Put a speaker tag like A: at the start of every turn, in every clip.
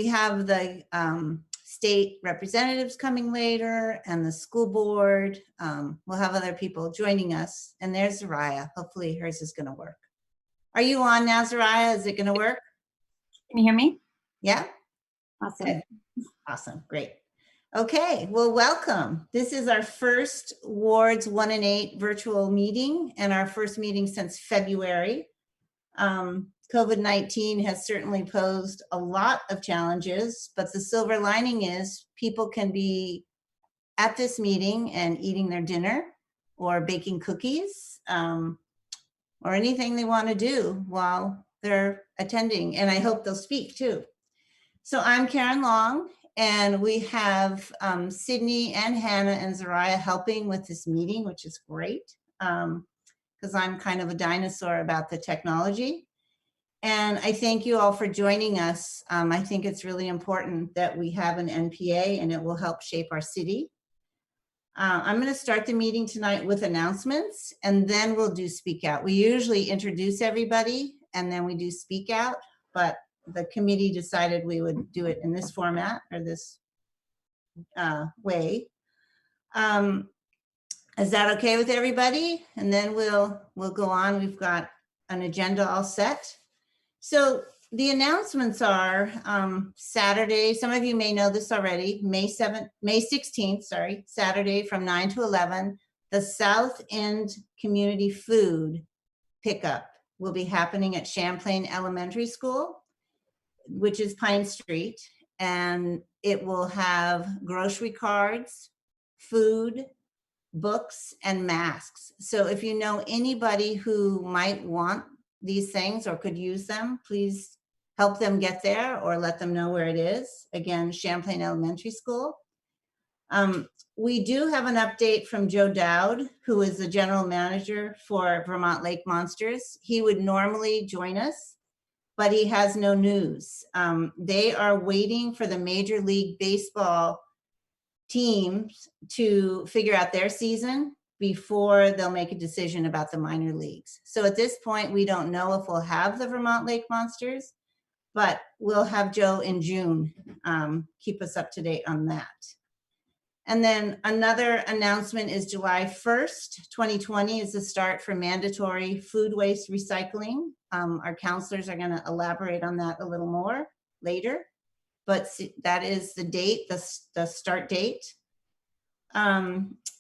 A: have the state representatives coming later and the school board. We'll have other people joining us. And there's Zoraya. Hopefully hers is going to work. Are you on now, Zoraya? Is it going to work?
B: Can you hear me?
A: Yeah.
B: Awesome.
A: Good. Awesome. Great. Okay. Well, welcome. This is our first Wards 1 and 8 virtual meeting and our first meeting since February. COVID-19 has certainly posed a lot of challenges, but the silver lining is people can be at this meeting and eating their dinner or baking cookies or anything they want to do while they're attending. And I hope they'll speak too. So I'm Caryn Long, and we have Sydney and Hannah and Zoraya helping with this meeting, which is great because I'm kind of a dinosaur about the technology. And I thank you all for joining us. I think it's really important that we have an NPA and it will help shape our city. I'm going to start the meeting tonight with announcements and then we'll do Speak Out. We usually introduce everybody and then we do Speak Out, but the committee decided we would do it in this format or this way. Is that okay with everybody? And then we'll go on. We've got an agenda all set. So the announcements are Saturday, some of you may know this already, May 16th, Saturday from 9 to 11, the South End Community Food Pickup will be happening at Champlain Elementary School, which is Pine Street, and it will have grocery cards, food, books, and masks. So if you know anybody who might want these things or could use them, please help them get there or let them know where it is. Again, Champlain Elementary School. We do have an update from Joe Dowd, who is the general manager for Vermont Lake Monsters. He would normally join us, but he has no news. They are waiting for the Major League Baseball teams to figure out their season before they'll make a decision about the minor leagues. So at this point, we don't know if we'll have the Vermont Lake Monsters, but we'll have Joe in June. Keep us up to date on that. And then another announcement is July 1st, 2020 is the start for mandatory food waste recycling. Our counselors are going to elaborate on that a little more later, but that is the date, the start date.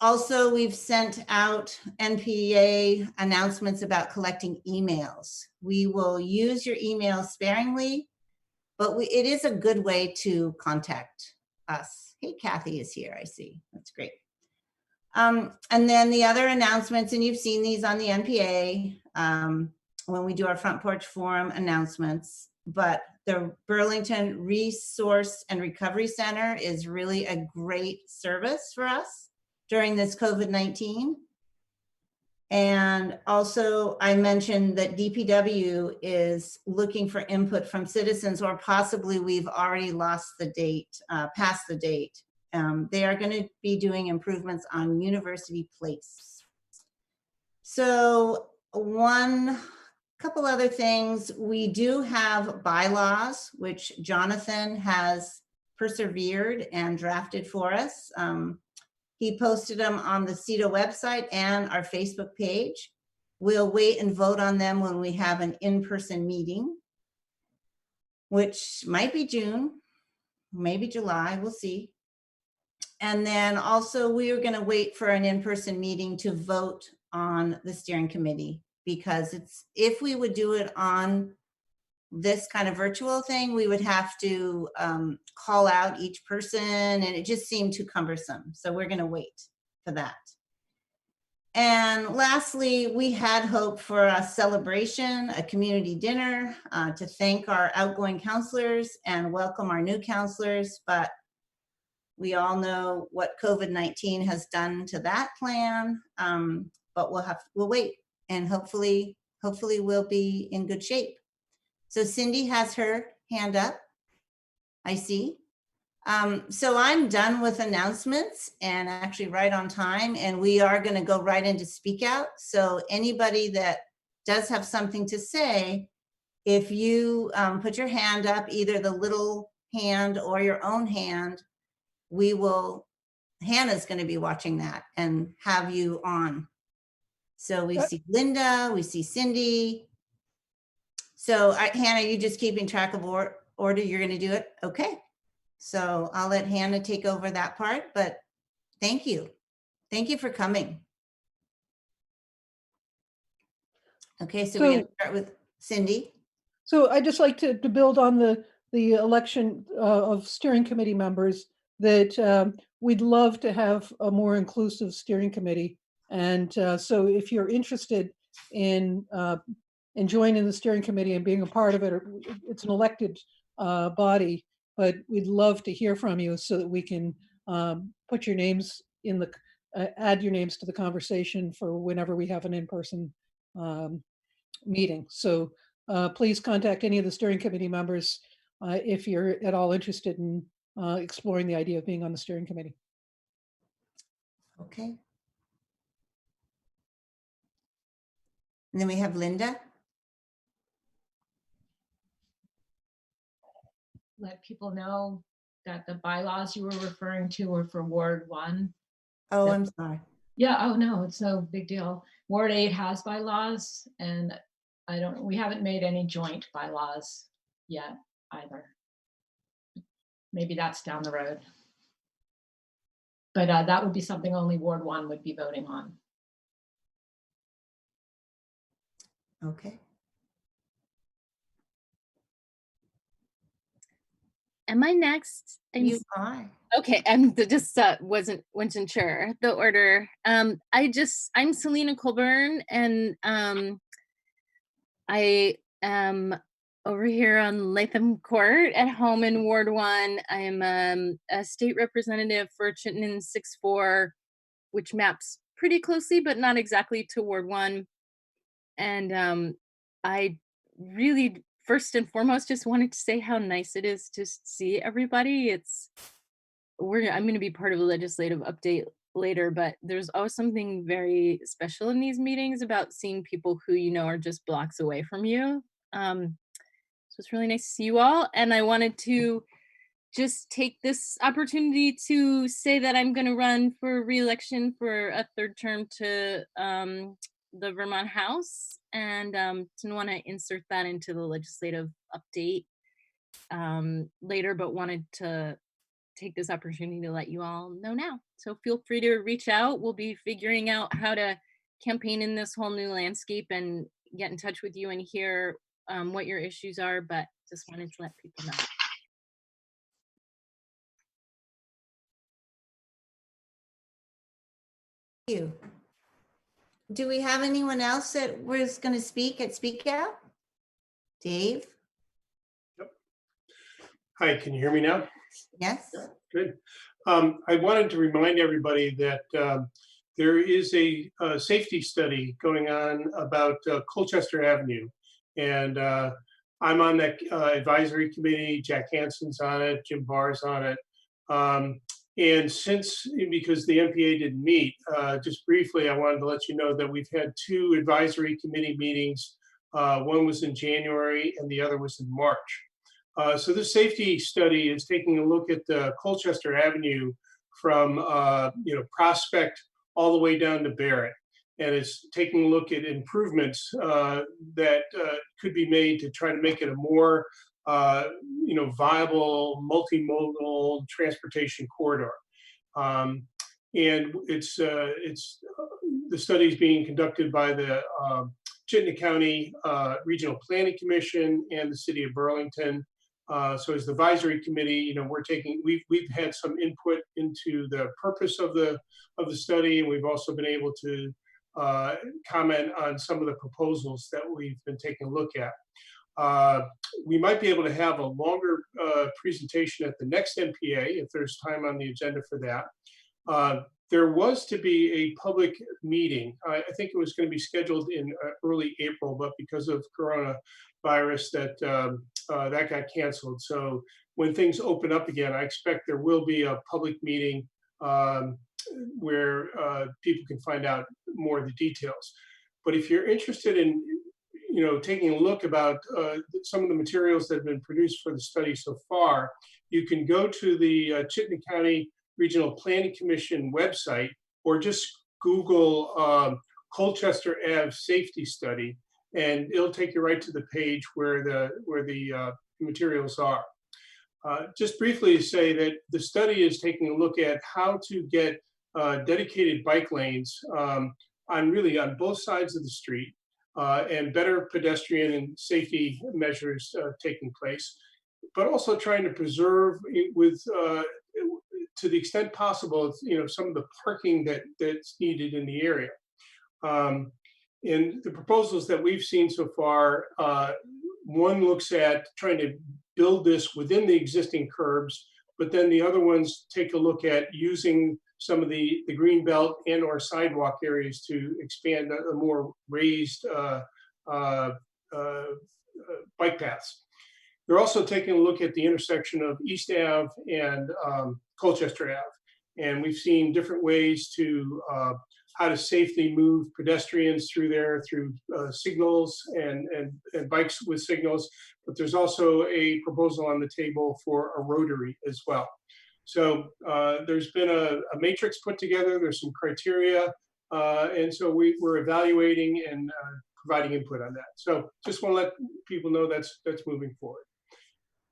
A: Also, we've sent out NPA announcements about collecting emails. We will use your emails sparingly, but it is a good way to contact us. Hey, Kathy is here, I see. That's great. And then the other announcements, and you've seen these on the NPA when we do our front porch forum announcements, but the Burlington Resource and Recovery Center is really a great service for us during this COVID-19. And also I mentioned that DPW is looking for input from citizens, or possibly we've already lost the date, past the date. They are going to be doing improvements on University Place. So couple other things. We do have bylaws, which Jonathan has persevered and drafted for us. He posted them on the CETA website and our Facebook page. We'll wait and vote on them when we have an in-person meeting, which might be June, maybe July, we'll see. And then also we are going to wait for an in-person meeting to vote on the steering committee, because if we would do it on this kind of virtual thing, we would have to call out each person, and it just seemed too cumbersome. So we're going to wait for that. And lastly, we had hoped for a celebration, a community dinner to thank our outgoing counselors and welcome our new counselors, but we all know what COVID-19 has done to that plan, but we'll wait, and hopefully we'll be in good shape. So Cindy has her hand up, I see. So I'm done with announcements, and actually right on time, and we are going to go right into Speak Out. So anybody that does have something to say, if you put your hand up, either the little hand or your own hand, Hannah's going to be watching that and have you on. So we see Linda, we see Cindy. So Hannah, you just keeping track of order? You're going to do it? Okay. So I'll let Hannah take over that part, but thank you. Thank you for coming. Okay, so we're going to start with Cindy.
C: So I'd just like to build on the election of steering committee members, that we'd love to have a more inclusive steering committee. And so if you're interested in joining the steering committee and being a part of it, it's an elected body, but we'd love to hear from you so that we can put your names in the, add your names to the conversation for whenever we have an in-person meeting. So please contact any of the steering committee members if you're at all interested in exploring the idea of being on the steering committee.
A: Okay. And then we have Linda.
D: Let people know that the bylaws you were referring to were for Ward 1.
A: Oh, I'm sorry.
D: Yeah, oh no, it's no big deal. Ward 8 has bylaws, and we haven't made any joint bylaws yet either. Maybe that's down the road. But that would be something only Ward 1 would be voting on.
A: Okay.
E: Am I next?
A: You are.
E: Okay, I'm just wasn't sure the order. I'm Selene Colburne, and I am over here on Latham Court at home in Ward 1. I'm a state representative for Chittenden 6-4, which maps pretty closely, but not exactly to Ward 1. And I really, first and foremost, just wanted to say how nice it is to see everybody. I'm going to be part of a legislative update later, but there's always something very special in these meetings about seeing people who you know are just blocks away from you. So it's really nice to see you all. And I wanted to just take this opportunity to say that I'm going to run for re-election for a third term to the Vermont House, and didn't want to insert that into the legislative update later, but wanted to take this opportunity to let you all know now. So feel free to reach out. We'll be figuring out how to campaign in this whole new landscape and get in touch with you and hear what your issues are, but just wanted to let people know.
A: Thank you. Do we have anyone else that was going to speak at Speakout? Dave?
F: Yep. Hi, can you hear me now?
A: Yes.
F: Good. I wanted to remind everybody that there is a safety study going on about Colchester Avenue. And I'm on that advisory committee. Jack Hanson's on it, Jim Barr's on it. And because the NPA didn't meet, just briefly, I wanted to let you know that we've had 2 advisory committee meetings. One was in January and the other was in March. So this safety study is taking a look at Colchester Avenue from Prospect all the way down to Barrett. And it's taking a look at improvements that could be made to try to make it a more viable multimodal transportation corridor. And it's the study is being conducted by the Chittenden County Regional Planning Commission and the City of Burlington. So as the advisory committee, we've had some input into the purpose of the study, and we've also been able to comment on some of the proposals that we've been taking a look at. We might be able to have a longer presentation at the next NPA if there's time on the agenda for that. There was to be a public meeting. I think it was going to be scheduled in early April, but because of coronavirus, that got canceled. So when things open up again, I expect there will be a public meeting where people can find out more of the details. But if you're interested in taking a look about some of the materials that have been produced for the study so far, you can go to the Chittenden County Regional Planning Commission website, or just Google Colchester Ave Safety Study, and it'll take you right to the page where the materials are. Just briefly say that the study is taking a look at how to get dedicated bike lanes on both sides of the street, and better pedestrian and safety measures taking place, but also trying to preserve with to the extent possible, some of the parking that's needed in the area. In the proposals that we've seen so far, one looks at trying to build this within the existing curbs, but then the other ones take a look at using some of the green belt and or sidewalk areas to expand a more raised bike paths. They're also taking a look at the intersection of East Ave and Colchester Ave. And we've seen different ways to how to safely move pedestrians through there through signals and bikes with signals. But there's also a proposal on the table for a rotary as well. So there's been a matrix put together. There's some criteria. And so we're evaluating and providing input on that. So just want to let people know that's moving forward.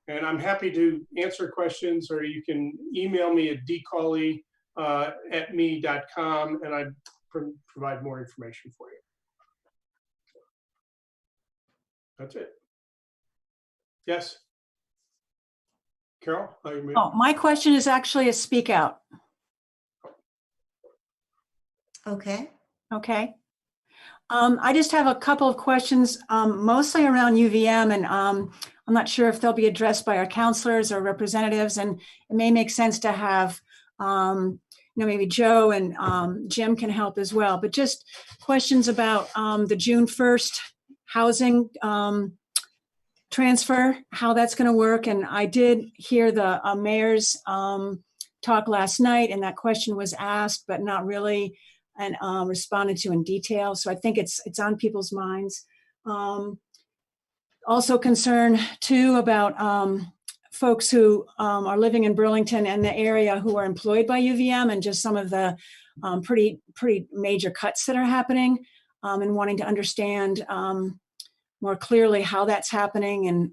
F: And I'm happy to answer questions, or you can email me at dcauley@me.com, and I provide more information for you. That's it. Yes. Carol?
G: Oh, my question is actually a speak out.
A: Okay.
G: Okay. I just have a couple of questions, mostly around UVM, and I'm not sure if they'll be addressed by our counselors or representatives, and it may make sense to have, maybe Joe and Jim can help as well, but just questions about the June 1st housing transfer, how that's going to work. And I did hear the mayor's talk last night, and that question was asked, but not really and responded to in detail. So I think it's on people's minds. Also concerned too about folks who are living in Burlington and the area who are employed by UVM, and just some of the pretty major cuts that are happening, and wanting to understand more clearly how that's happening and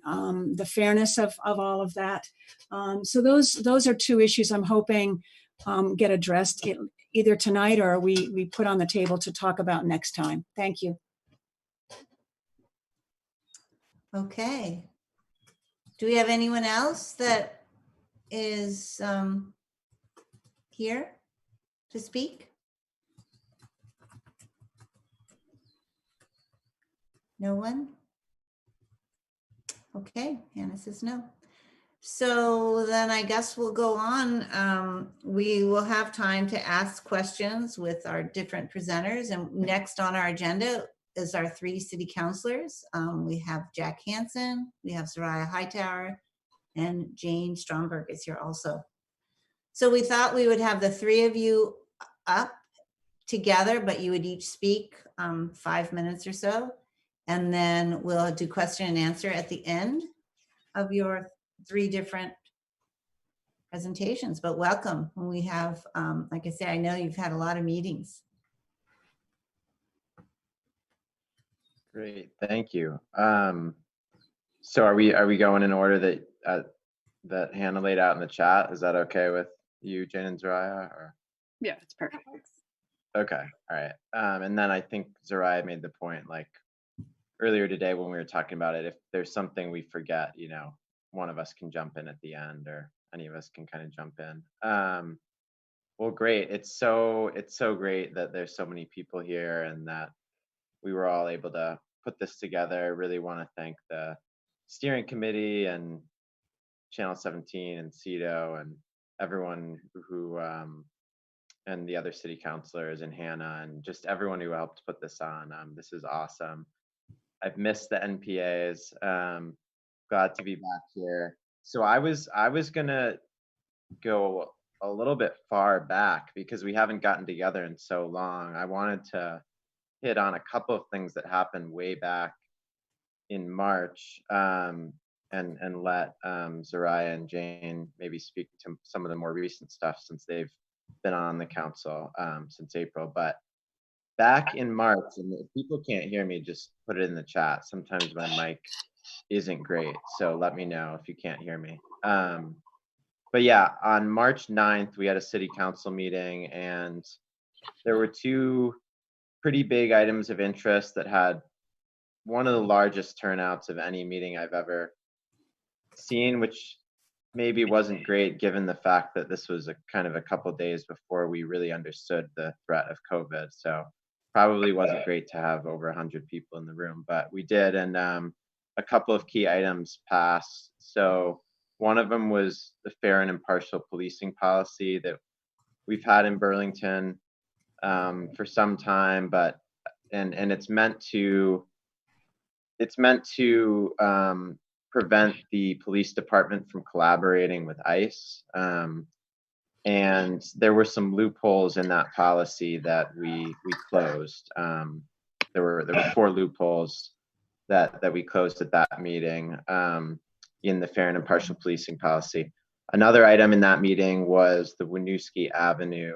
G: the fairness of all of that. So those are two issues I'm hoping get addressed either tonight or we put on the table to talk about next time. Thank you.
A: Okay. Do we have anyone else that is here to speak? No one? Okay, Hannah says no. So then I guess we'll go on. We will have time to ask questions with our different presenters. And next on our agenda is our 3 city councilors. We have Jack Hanson, we have Zoraya Hightower, and Jane Stromberg is here also. So we thought we would have the 3 of you up together, but you would each speak 5 minutes or so. And then we'll do question and answer at the end of your 3 different presentations. But welcome. When we have, like I say, I know you've had a lot of meetings.
H: Great, thank you. So are we going in order that Hannah laid out in the chat? Is that okay with you, Jane and Zoraya? Or?
E: Yeah, it's perfect.
H: Okay, all right. And then I think Zoraya made the point, like earlier today when we were talking about it, if there's something we forget, one of us can jump in at the end, or any of us can kind of jump in. Well, great. It's so great that there's so many people here and that we were all able to put this together. I really want to thank the steering committee and Channel 17 and CEDO and everyone who and the other city councilors and Hannah and just everyone who helped put this on. This is awesome. I've missed the NPAs. Glad to be back here. So I was gonna go a little bit far back because we haven't gotten together in so long. I wanted to hit on a couple of things that happened way back in March. And and let Zoraya and Jane maybe speak to some of the more recent stuff since they've been on the council since April. But back in March, and if people can't hear me, just put it in the chat. Sometimes my mic isn't great, so let me know if you can't hear me. But yeah, on March 9th, we had a city council meeting, and there were two pretty big items of interest that had one of the largest turnouts of any meeting I've ever seen, which maybe wasn't great given the fact that this was a kind of a couple days before we really understood the threat of COVID. So probably wasn't great to have over 100 people in the room, but we did. And a couple of key items passed. So one of them was the fair and impartial policing policy that we've had in Burlington for some time, but and it's meant to prevent the police department from collaborating with ICE. And there were some loopholes in that policy that we closed. There were 4 loopholes that we closed at that meeting in the fair and impartial policing policy. Another item in that meeting was the Winooski Avenue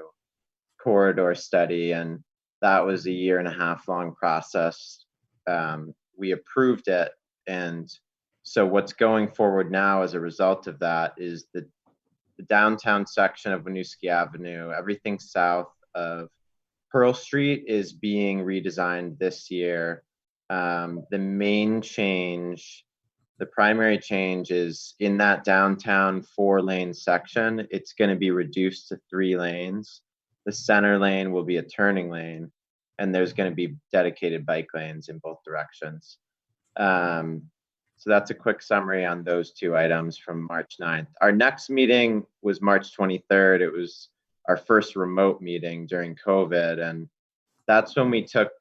H: corridor study, and that was a 1.5 year long process. We approved it, and so what's going forward now as a result of that is the downtown section of Winooski Avenue, everything south of Pearl Street is being redesigned this year. The main change, the primary change is in that downtown 4-lane section, it's going to be reduced to 3 lanes. The center lane will be a turning lane, and there's going to be dedicated bike lanes in both directions. So that's a quick summary on those 2 items from March 9th. Our next meeting was March 23rd. It was our first remote meeting during COVID, and that's when we took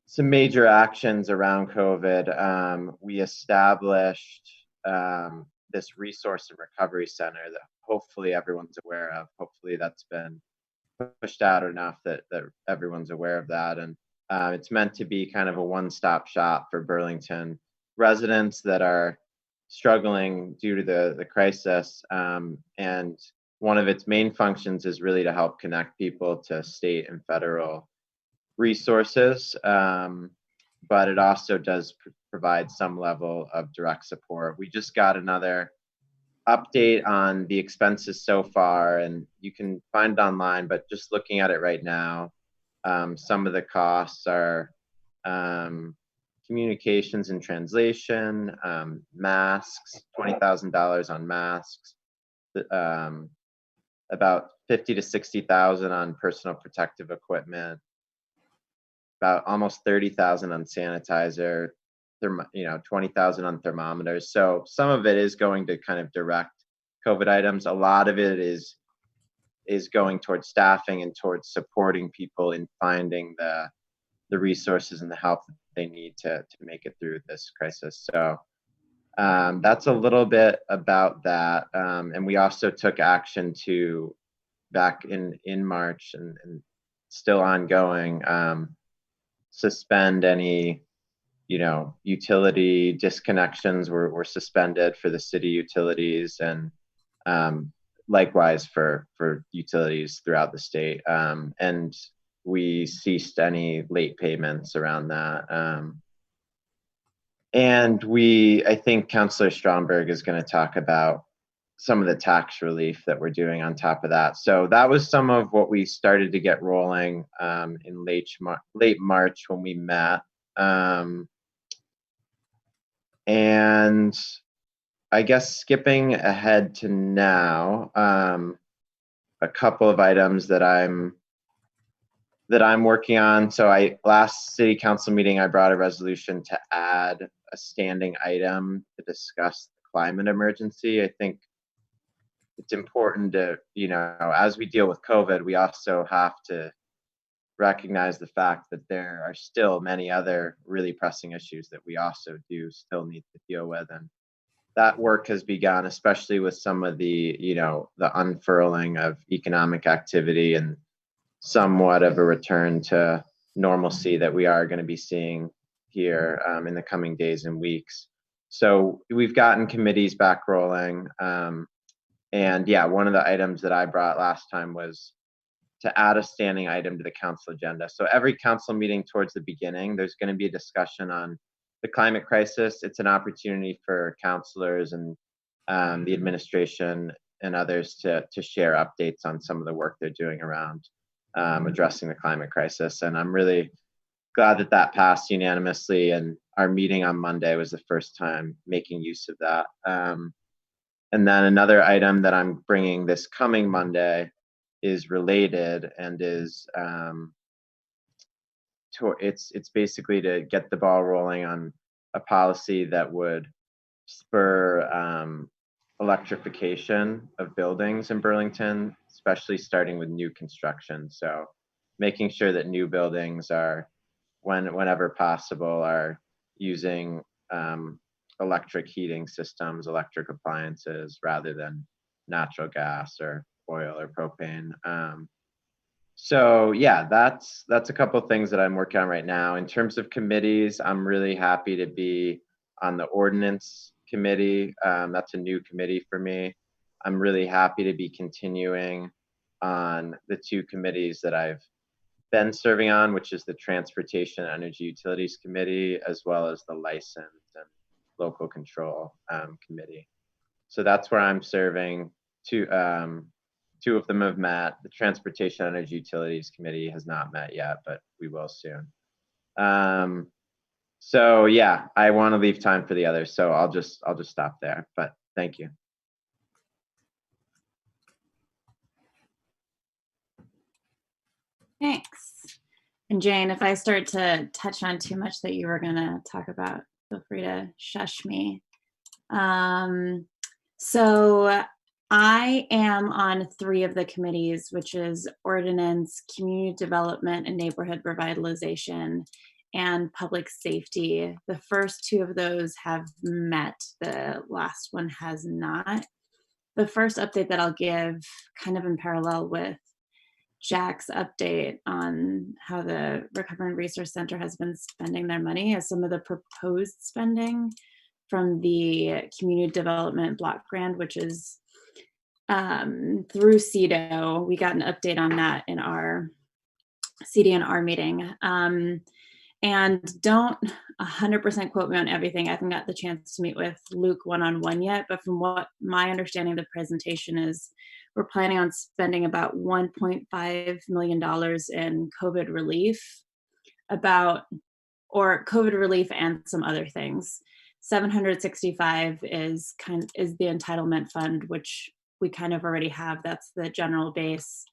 H: some major actions around COVID. We established this resource and recovery center that hopefully everyone's aware of. Hopefully that's been pushed out enough that everyone's aware of that. And it's meant to be kind of a one-stop shop for Burlington residents that are struggling due to the crisis. And one of its main functions is really to help connect people to state and federal resources. But it also does provide some level of direct support. We just got another update on the expenses so far, and you can find it online, but just looking at it right now, some of the costs are communications and translation, masks, $20,000 on masks, about $50,000 to $60,000 on personal protective equipment, about almost $30,000 on sanitizer, $20,000 on thermometers. So some of it is going to kind of direct COVID items. A lot of it is going towards staffing and towards supporting people in finding the resources and the help that they need to make it through this crisis. So that's a little bit about that. And we also took action to, back in March and still ongoing, suspend any utility disconnections were suspended for the city utilities, and likewise for utilities throughout the state. And we ceased any late payments around that. And I think Councilor Stromberg is going to talk about some of the tax relief that we're doing on top of that. So that was some of what we started to get rolling in late March when we met. And I guess skipping ahead to now, a couple of items that I'm working on. So last city council meeting, I brought a resolution to add a standing item to discuss the climate emergency. I think it's important to, as we deal with COVID, we also have to recognize the fact that there are still many other really pressing issues that we also do still need to deal with. And that work has begun, especially with some of the unfurling of economic activity and somewhat of a return to normalcy that we are going to be seeing here in the coming days and weeks. So we've gotten committees back rolling. And yeah, one of the items that I brought last time was to add a standing item to the council agenda. So every council meeting towards the beginning, there's going to be a discussion on the climate crisis. It's an opportunity for councilors and the administration and others to share updates on some of the work they're doing around addressing the climate crisis. And I'm really glad that that passed unanimously. And our meeting on Monday was the first time making use of that. And then another item that I'm bringing this coming Monday is related and is it's basically to get the ball rolling on a policy that would spur electrification of buildings in Burlington, especially starting with new construction. So making sure that new buildings are, whenever possible, are using electric heating systems, electric appliances, rather than natural gas or oil or propane. So yeah, that's a couple of things that I'm working on right now. In terms of committees, I'm really happy to be on the ordinance committee. That's a new committee for me. I'm really happy to be continuing on the two committees that I've been serving on, which is the Transportation and Energy Utilities Committee, as well as the License and Local Control Committee. So that's where I'm serving. Two of them have met. The Transportation and Energy Utilities Committee has not met yet, but we will soon. So yeah, I want to leave time for the others, so I'll just stop there. But thank you.
B: Thanks. And Jane, if I start to touch on too much that you were going to talk about, feel free to shush me. So I am on 3 of the committees, which is Ordinance, Community Development and Neighborhood Revitalization, and Public Safety. The first 2 of those have met. The last one has not. The first update that I'll give, kind of in parallel with Jack's update on how the Recovery and Resource Center has been spending their money, as some of the proposed spending from the Community Development Block Grant, which is through CEDO. We got an update on that in our CD&R meeting. And don't 100% quote me on everything. I haven't got the chance to meet with Luke one-on-one yet, but from what my understanding of the presentation is, we're planning on spending about $1.5 million in COVID relief, COVID relief and some other things. 765 is the entitlement fund, which we kind of already have. That's the general base.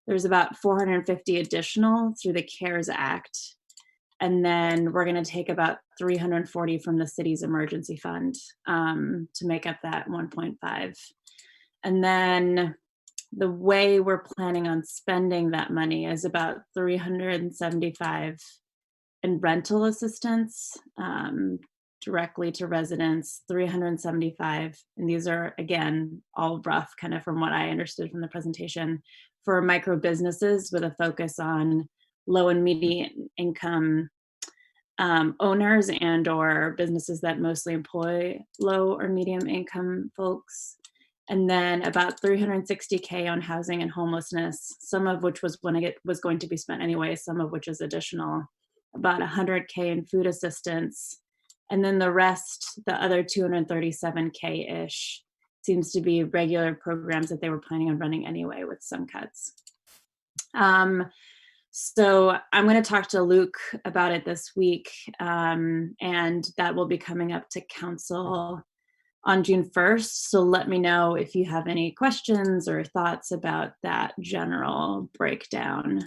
B: There's about 450 additional through the CARES Act. And then we're going to take about 340 from the city's emergency fund to make up that 1.5. And then the way we're planning on spending that money is about 375 in rental assistance directly to residents, 375. And these are, again, all rough, kind of from what I understood from the presentation, for micro businesses with a focus on low and medium income owners and or businesses that mostly employ low or medium income folks. And then about 360K on housing and homelessness, some of which was going to be spent anyway, some of which is additional, about 100K in food assistance. And then the rest, the other 237K-ish, seems to be regular programs that they were planning on running anyway with some cuts. So I'm going to talk to Luke about it this week, and that will be coming up to council on June 1st. So let me know if you have any questions or thoughts about that general breakdown.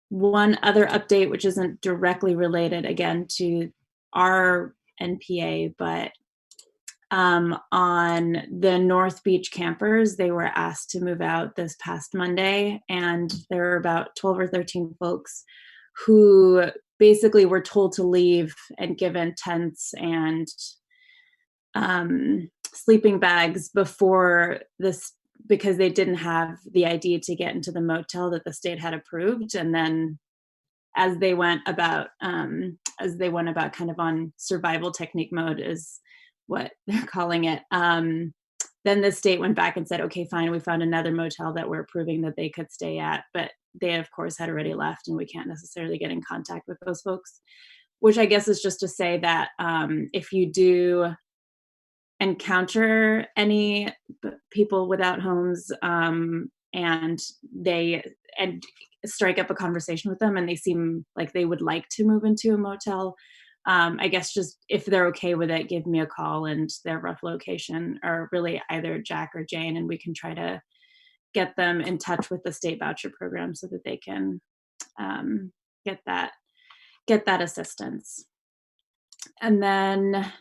B: One other update, which isn't directly related again to our NPA, but on the North Beach campers, they were asked to move out this past Monday, and there were about 12 or 13 folks who basically were told to leave and given tents and sleeping bags before this, because they didn't have the ID to get into the motel that the state had approved. And then as they went about kind of on survival technique mode is what they're calling it. Then the state went back and said, okay, fine, we found another motel that we're approving that they could stay at, but they of course had already left and we can't necessarily get in contact with those folks, which I guess is just to say that if you do encounter any people without homes and strike up a conversation with them and they seem like they would like to move into a motel, I guess just if they're okay with it, give me a call and their rough location, or really either Jack or Jane, and we can try to get them in touch with the state voucher program so that they can get that assistance. And then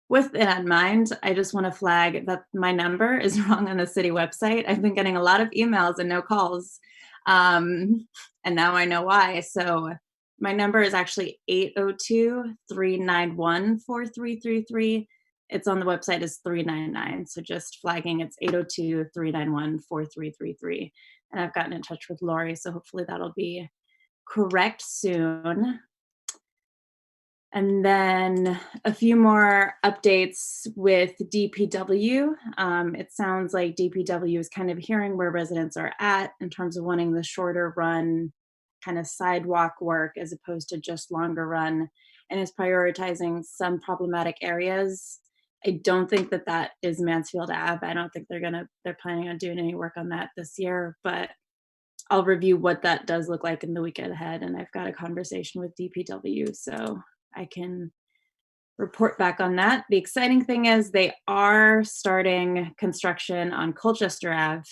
B: with that in mind, I just want to flag that my number is wrong on the city website. I've been getting a lot of emails and no calls, and now I know why. So my number is actually 802-391-4333. It's on the website as 399. So just flagging, it's 802-391-4333. And I've gotten in touch with Lori, so hopefully that'll be correct soon. And then a few more updates with DPW. It sounds like DPW is kind of hearing where residents are at in terms of wanting the shorter run kind of sidewalk work as opposed to just longer run, and is prioritizing some problematic areas. I don't think that is Mansfield Ave. I don't think they're planning on doing any work on that this year, but I'll review what that does look like in the week ahead. And I've got a conversation with DPW, so I can report back on that. The exciting thing is they are starting construction on Colchester Ave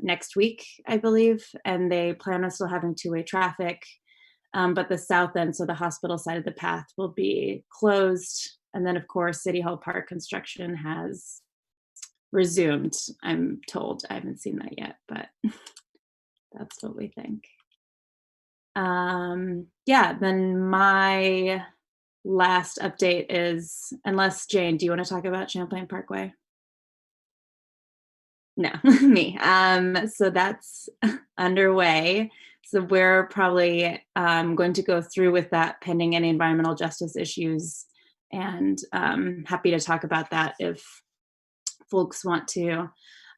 B: next week, I believe, and they plan on still having two-way traffic, but the south end, so the hospital side of the path, will be closed. And then of course City Hall Park construction has resumed, I'm told. I haven't seen that yet, but that's what we think. Yeah, then my last update is, unless Jane, do you want to talk about Champlain Parkway? No, me. So that's underway. So we're probably going to go through with that pending any environmental justice issues, and happy to talk about that if folks want to.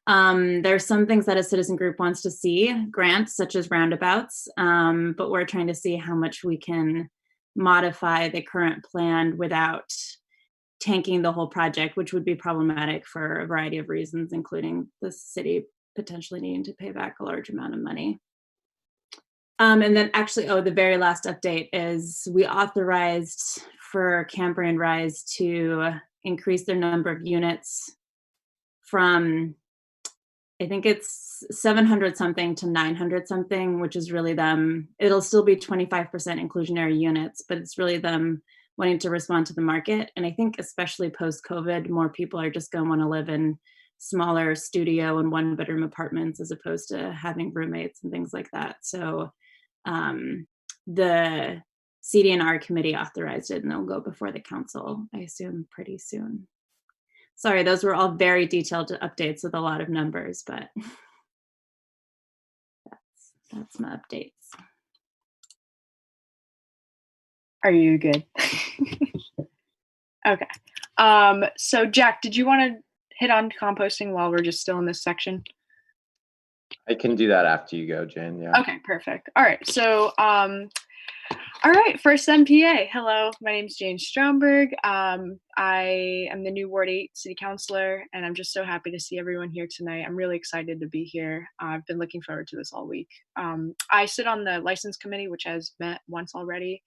B: There's some things that a citizen group wants to see, grants such as roundabouts, but we're trying to see how much we can modify the current plan without tanking the whole project, which would be problematic for a variety of reasons, including the city potentially needing to pay back a large amount of money. And then actually, the very last update is we authorized for Cambrian Rise to increase their number of units from, I think it's 700 something to 900 something, which is really them. It'll still be 25% inclusionary units, but it's really them wanting to respond to the market. And I think especially post-COVID, more people are just going to want to live in smaller studio and one-bedroom apartments as opposed to having roommates and things like that. So the CD&R committee authorized it, and it'll go before the council, I assume, pretty soon. Sorry, those were all very detailed updates with a lot of numbers, but that's my updates.
I: Are you good? Okay. So Jack, did you want to hit on composting while we're just still in this section?
H: I can do that after you go, Jane. Yeah.
I: Okay, perfect. All right. So, all right, first NPA. Hello, my name is Jane Stromberg. I am the new Ward 8 City Councilor, and I'm just so happy to see everyone here tonight. I'm really excited to be here. I've been looking forward to this all week. I sit on the License Committee, which has met once already,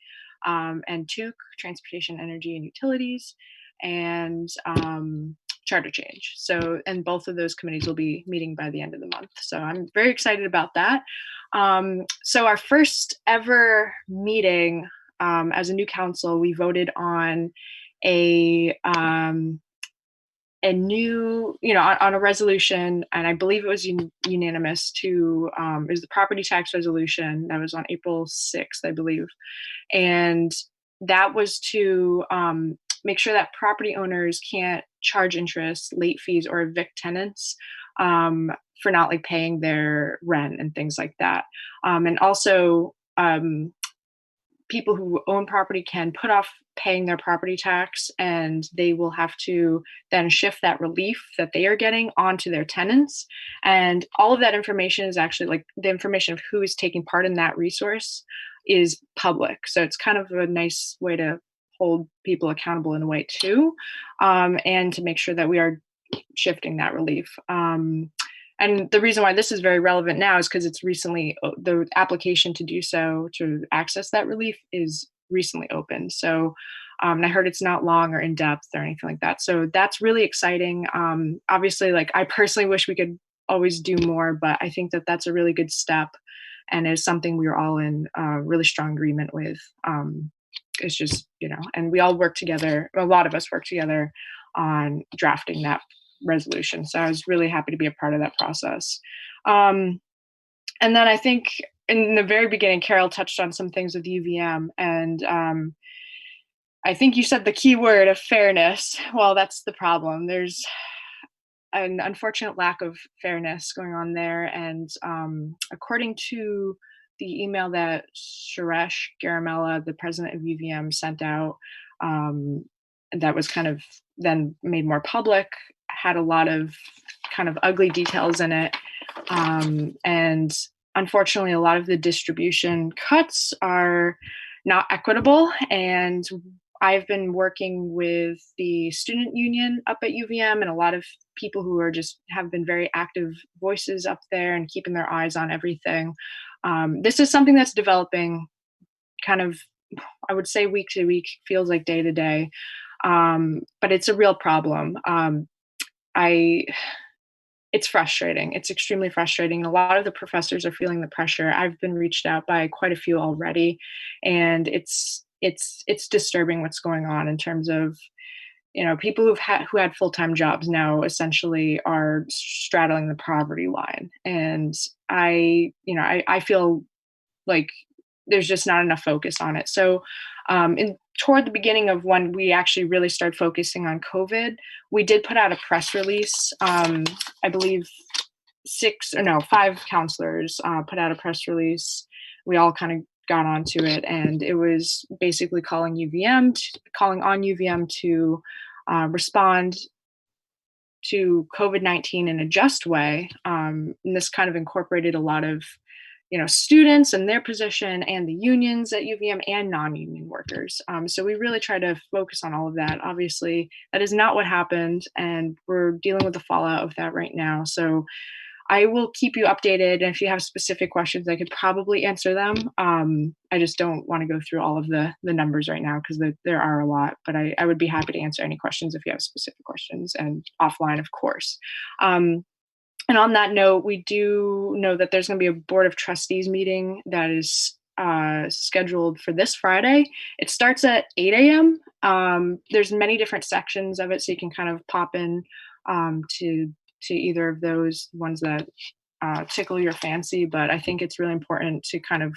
I: and TUC, Transportation, Energy, and Utilities, and Charter Change. So, and both of those committees will be meeting by the end of the month. So I'm very excited about that. So our first ever meeting as a new council, we voted on a new, on a resolution, and I believe it was unanimous to, it was the property tax resolution that was on April 6th, I believe. And that was to make sure that property owners can't charge interest, late fees, or evict tenants for not paying their rent and things like that. And also people who own property can put off paying their property tax, and they will have to then shift that relief that they are getting onto their tenants. And all of that information is actually, like, the information of who is taking part in that resource is public. So it's kind of a nice way to hold people accountable in a way too, and to make sure that we are shifting that relief. And the reason why this is very relevant now is because it's recently, the application to do so, to access that relief, is recently opened. So I heard it's not long or in depth or anything like that. So that's really exciting. Obviously, like, I personally wish we could always do more, but I think that that's a really good step, and is something we are all in really strong agreement with. It's just, and we all work together, a lot of us work together on drafting that resolution. So I was really happy to be a part of that process. And then I think in the very beginning, Carol touched on some things with UVM, and I think you said the key word of fairness. Well, that's the problem. There's an unfortunate lack of fairness going on there. And according to the email that Suresh Garamella, the president of UVM, sent out, that was kind of then made more public, had a lot of kind of ugly details in it. And unfortunately, a lot of the distribution cuts are not equitable. And I've been working with the student union up at UVM, and a lot of people who are just have been very active voices up there and keeping their eyes on everything. This is something that's developing kind of, I would say, week to week, feels like day to day. But it's a real problem. It's frustrating. It's extremely frustrating. A lot of the professors are feeling the pressure. I've been reached out by quite a few already, and it's disturbing what's going on in terms of, people who had full-time jobs now essentially are straddling the poverty line. And I feel like there's just not enough focus on it. So toward the beginning of when we actually really started focusing on COVID, we did put out a press release. I believe 5 counselors put out a press release. We all kind of got onto it, and it was basically calling on UVM to respond to COVID-19 in a just way. And this kind of incorporated a lot of students and their position, and the unions at UVM, and non-union workers. So we really try to focus on all of that. Obviously, that is not what happened, and we're dealing with the fallout of that right now. So I will keep you updated, and if you have specific questions, I could probably answer them. I just don't want to go through all of the numbers right now, because there are a lot, but I would be happy to answer any questions if you have specific questions, and offline, of course. And on that note, we do know that there's going to be a Board of Trustees meeting that is scheduled for this Friday. It starts at 8 a.m. There's many different sections of it, so you can kind of pop in to either of those ones that tickle your fancy. But I think it's really important to kind of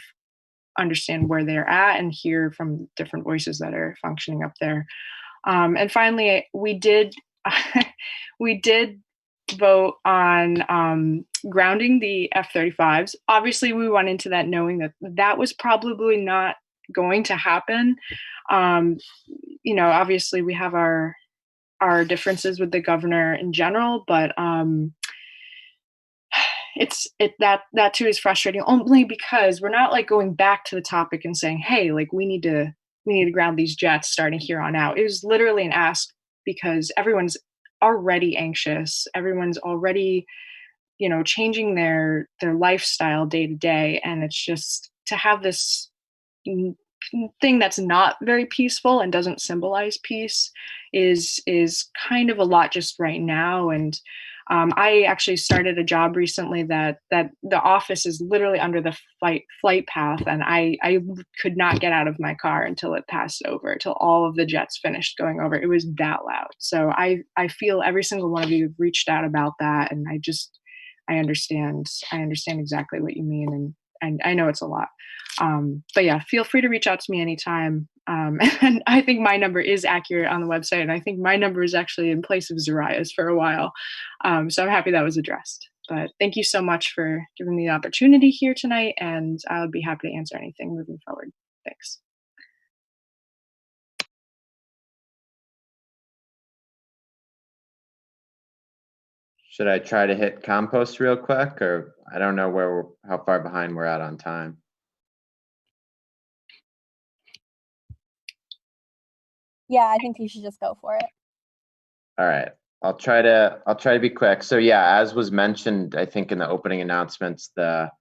I: understand where they're at and hear from different voices that are functioning up there. And finally, we did vote on grounding the F-35s. Obviously, we went into that knowing that was probably not going to happen. Obviously, we have our differences with the governor in general, but that too is frustrating, only because we're not like going back to the topic and saying, hey, like we need to ground these jets starting here on out. It was literally an ask because everyone's already anxious. Everyone's already, changing their lifestyle day to day. And it's just to have this thing that's not very peaceful and doesn't symbolize peace is kind of a lot just right now. And I actually started a job recently that the office is literally under the flight path, and I could not get out of my car until it passed over, until all of the jets finished going over. It was that loud. So I feel every single one of you have reached out about that, and I understand exactly what you mean, and I know it's a lot. But yeah, feel free to reach out to me anytime. And I think my number is accurate on the website, and I think my number is actually in place of Zoraya's for a while. So I'm happy that was addressed. But thank you so much for giving me the opportunity here tonight, and I would be happy to answer anything moving forward. Thanks.
H: Should I try to hit compost real quick, or I don't know how far behind we're at on time?
J: Yeah, I think you should just go for it.
H: All right, I'll try to be quick. So yeah, as was mentioned, I think in the opening announcements, the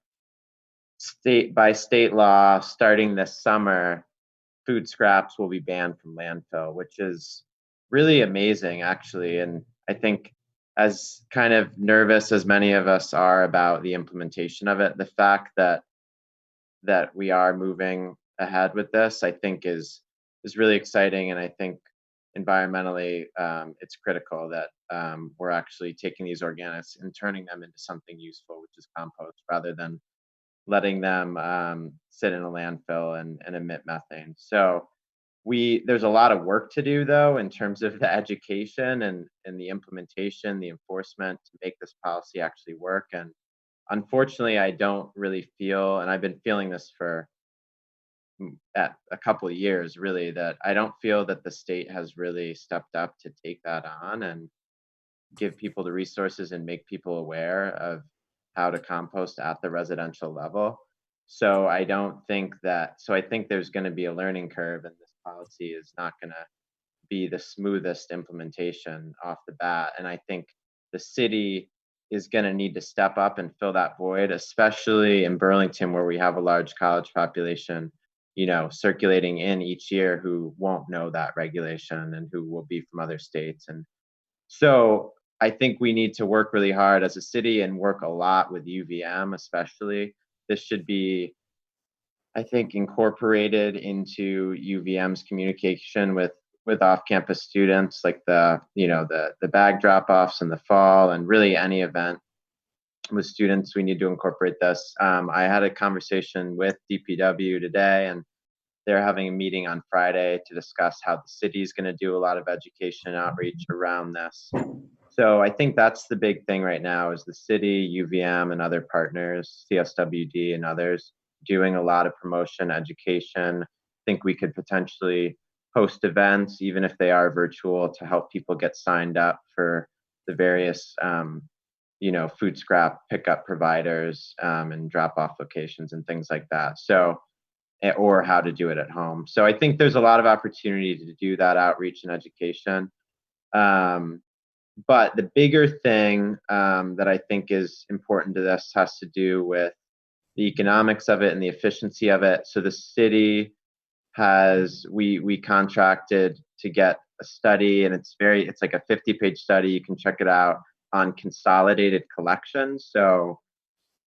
H: by state law, starting this summer, food scraps will be banned from landfill, which is really amazing, actually. And I think, as kind of nervous as many of us are about the implementation of it, the fact that we are moving ahead with this, I think is really exciting. And I think environmentally, it's critical that we're actually taking these organics and turning them into something useful, which is compost, rather than letting them sit in a landfill and emit methane. So there's a lot of work to do, though, in terms of the education and the implementation, the enforcement, to make this policy actually work. And unfortunately, I don't really feel, and I've been feeling this for a couple of years, really, that I don't feel that the state has really stepped up to take that on and give people the resources and make people aware of how to compost at the residential level. So I think there's going to be a learning curve, and this policy is not going to be the smoothest implementation off the bat. And I think the city is going to need to step up and fill that void, especially in Burlington, where we have a large college population, circulating in each year, who won't know that regulation and who will be from other states. And so I think we need to work really hard as a city and work a lot with UVM, especially. This should be, I think, incorporated into UVM's communication with off-campus students, like the bag drop-offs in the fall, and really any event with students. We need to incorporate this. I had a conversation with DPW today, and they're having a meeting on Friday to discuss how the city is going to do a lot of education and outreach around this. So I think that's the big thing right now, is the city, UVM, and other partners, CSWD and others, doing a lot of promotion, education. I think we could potentially host events, even if they are virtual, to help people get signed up for the various food scrap pickup providers and drop-off locations and things like that. So, or how to do it at home. So I think there's a lot of opportunity to do that outreach and education. But the bigger thing that I think is important to this has to do with the economics of it and the efficiency of it. So the city we contracted to get a study, and it's like a 50-page study. You can check it out, on consolidated collections. So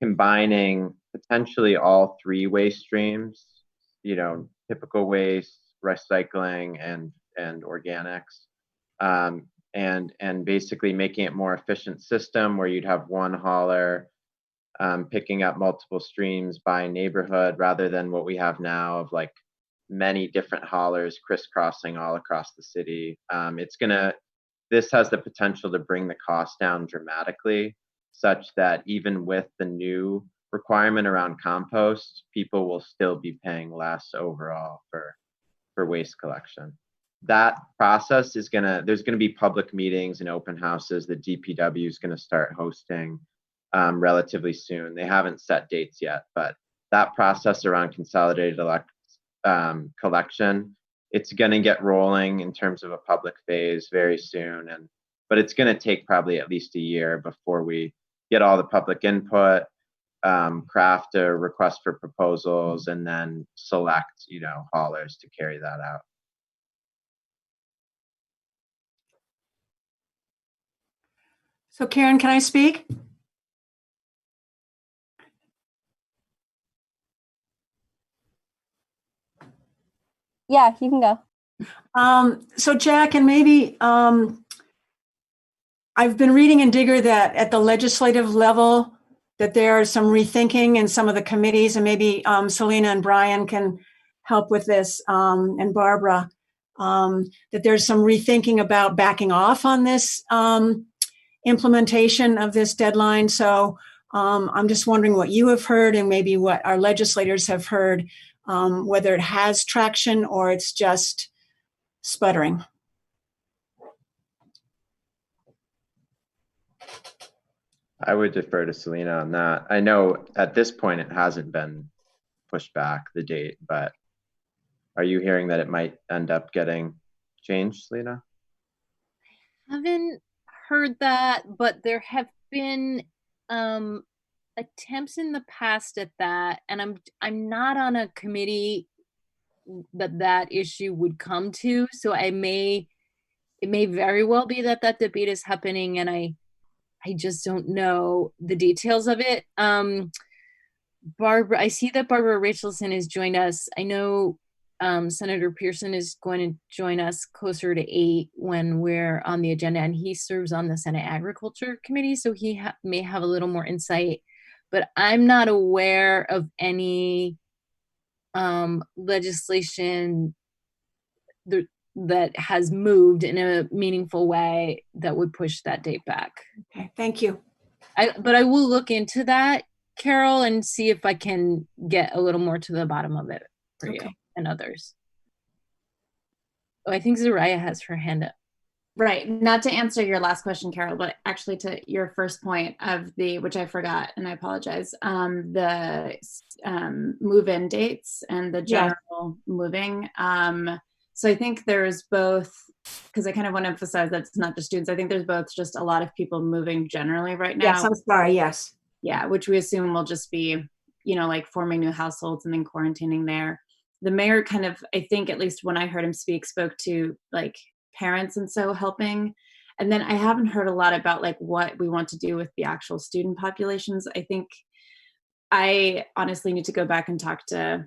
H: combining potentially all three waste streams, typical waste, recycling, and organics. And basically making it more efficient system, where you'd have one hauler picking up multiple streams by neighborhood, rather than what we have now of like many different haulers crisscrossing all across the city. This has the potential to bring the cost down dramatically, such that even with the new requirement around compost, people will still be paying less overall for waste collection. That process there's going to be public meetings and open houses that DPW is going to start hosting relatively soon. They haven't set dates yet, but that process around consolidated collection, it's going to get rolling in terms of a public phase very soon. But it's going to take probably at least a year before we get all the public input, craft a request for proposals, and then select, haulers to carry that out.
G: So Caryn, can I speak?
J: Yeah, you can go.
G: So Jack, and maybe I've been reading in Digger that at the legislative level that there are some rethinking in some of the committees, and maybe Selena and Brian can help with this, and Barbara, that there's some rethinking about backing off on this implementation of this deadline. So I'm just wondering what you have heard and maybe what our legislators have heard, whether it has traction or it's just sputtering.
H: I would defer to Selena on that. I know at this point it hasn't been pushed back, the date, but are you hearing that it might end up getting changed, Selena?
E: Haven't heard that, but there have been attempts in the past at that, and I'm not on a committee that issue would come to, so it may very well be that debate is happening, and I just don't know the details of it. Barbara, I see that Barbara Rachelson has joined us. I know Senator Pearson is going to join us closer to 8 when we're on the agenda, and he serves on the Senate Agriculture Committee, so he may have a little more insight, but I'm not aware of any legislation that has moved in a meaningful way that would push that date back.
G: Okay, thank you.
E: But I will look into that, Carol, and see if I can get a little more to the bottom of it for you and others. Oh, I think Zoraya has her hand up.
B: Right. Not to answer your last question, Carol, but actually to your first point of which I forgot, and I apologize, the move-in dates and the general moving. So I think there's both, because I kind of want to emphasize that it's not just students. I think there's both just a lot of people moving generally right now.
G: Yes, I'm sorry, yes.
B: Yeah, which we assume will just be, like forming new households and then quarantining there. The mayor kind of, I think, at least when I heard him speak, spoke to like parents and so helping. And then I haven't heard a lot about like what we want to do with the actual student populations. I think I honestly need to go back and talk to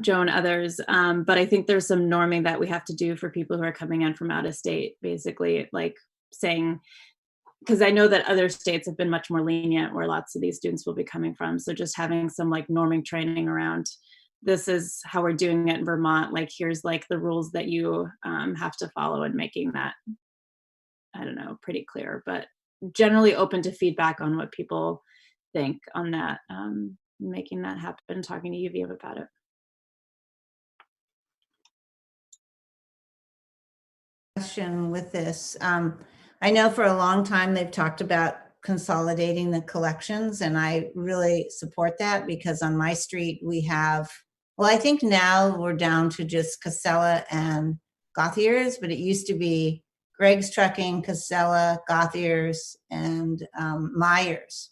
B: Joe and others. But I think there's some norming that we have to do for people who are coming in from out of state, basically like saying, because I know that other states have been much more lenient where lots of these students will be coming from. So just having some like norming training around, this is how we're doing it in Vermont. Like, here's like the rules that you have to follow, and making that, I don't know, pretty clear, but generally open to feedback on what people think on that, making that happen, talking to UVM about it.
A: Question with this. I know for a long time they've talked about consolidating the collections, and I really support that because on my street we have, well, I think now we're down to just Casella and Gothiers, but it used to be Greg's Trucking, Casella, Gothiers, and Myers.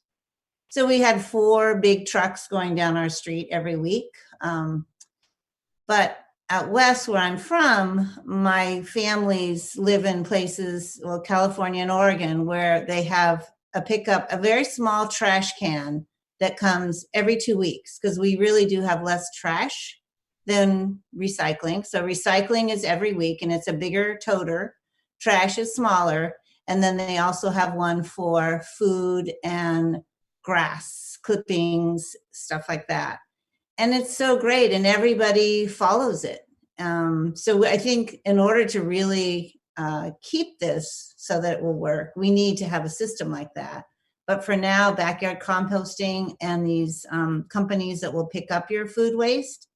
A: So we had 4 big trucks going down our street every week. But out west where I'm from, my families live in places, well, California and Oregon, where they have a pickup, a very small trash can that comes every 2 weeks, because we really do have less trash than recycling. So recycling is every week, and it's a bigger toter. Trash is smaller. And then they also have one for food and grass, clippings, stuff like that. And it's so great, and everybody follows it. So I think in order to really keep this so that it will work, we need to have a system like that. But for now, backyard composting and these companies that will pick up your food waste,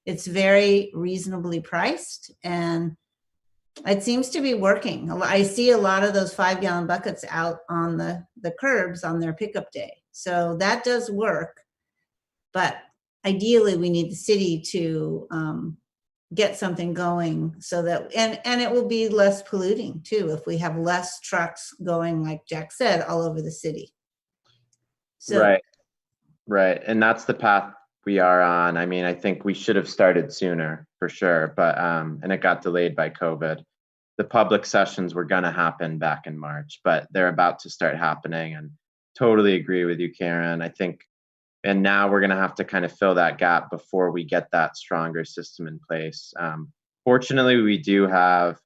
A: it's very reasonably priced, and it seems to be working. I see a lot of those 5-gallon buckets out on the curbs on their pickup day. So that does work, but ideally we need the city to get something going so that, and it will be less polluting too if we have less trucks going, like Jack said, all over the city. So,
H: right. And that's the path we are on. I mean, I think we should have started sooner for sure, but and it got delayed by COVID. The public sessions were going to happen back in March, but they're about to start happening, and totally agree with you, Caryn. I think, and now we're going to have to kind of fill that gap before we get that stronger system in place. Fortunately, we do have,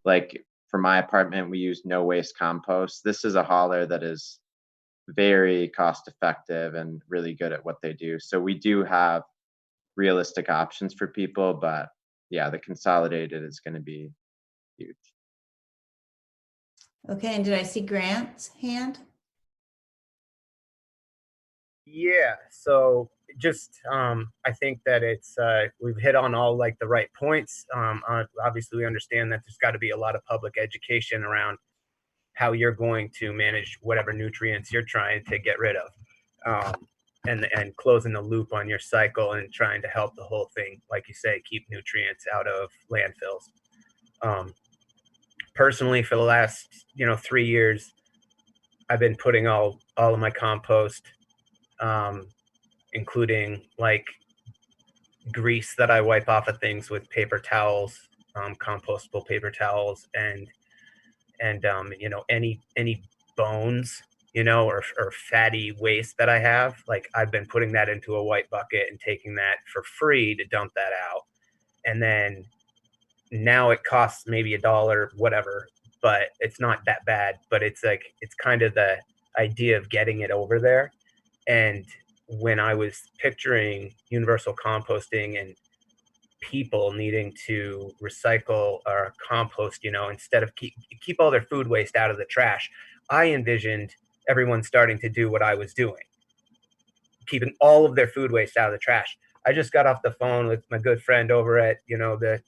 H: like for my apartment, we use no waste compost. This is a hauler that is very cost effective and really good at what they do. So we do have realistic options for people, but yeah, the consolidated is going to be huge.
A: Okay, and did I see Grant's hand?
K: Yeah, so just I think that it's we've hit on all like the right points. Obviously, we understand that there's got to be a lot of public education around how you're going to manage whatever nutrients you're trying to get rid of, and closing the loop on your cycle and trying to help the whole thing, like you say, keep nutrients out of landfills. Personally, for the last 3 years, I've been putting all of my compost, including like grease that I wipe off of things with paper towels, compostable paper towels, and any bones, or fatty waste that I have. Like I've been putting that into a white bucket and taking that for free to dump that out. And then now it costs maybe $1, whatever, but it's not that bad. But it's like, it's kind of the idea of getting it over there. And when I was picturing universal composting and people needing to recycle or compost, instead of keep all their food waste out of the trash, I envisioned everyone starting to do what I was doing, keeping all of their food waste out of the trash. I just got off the phone with my good friend over at, the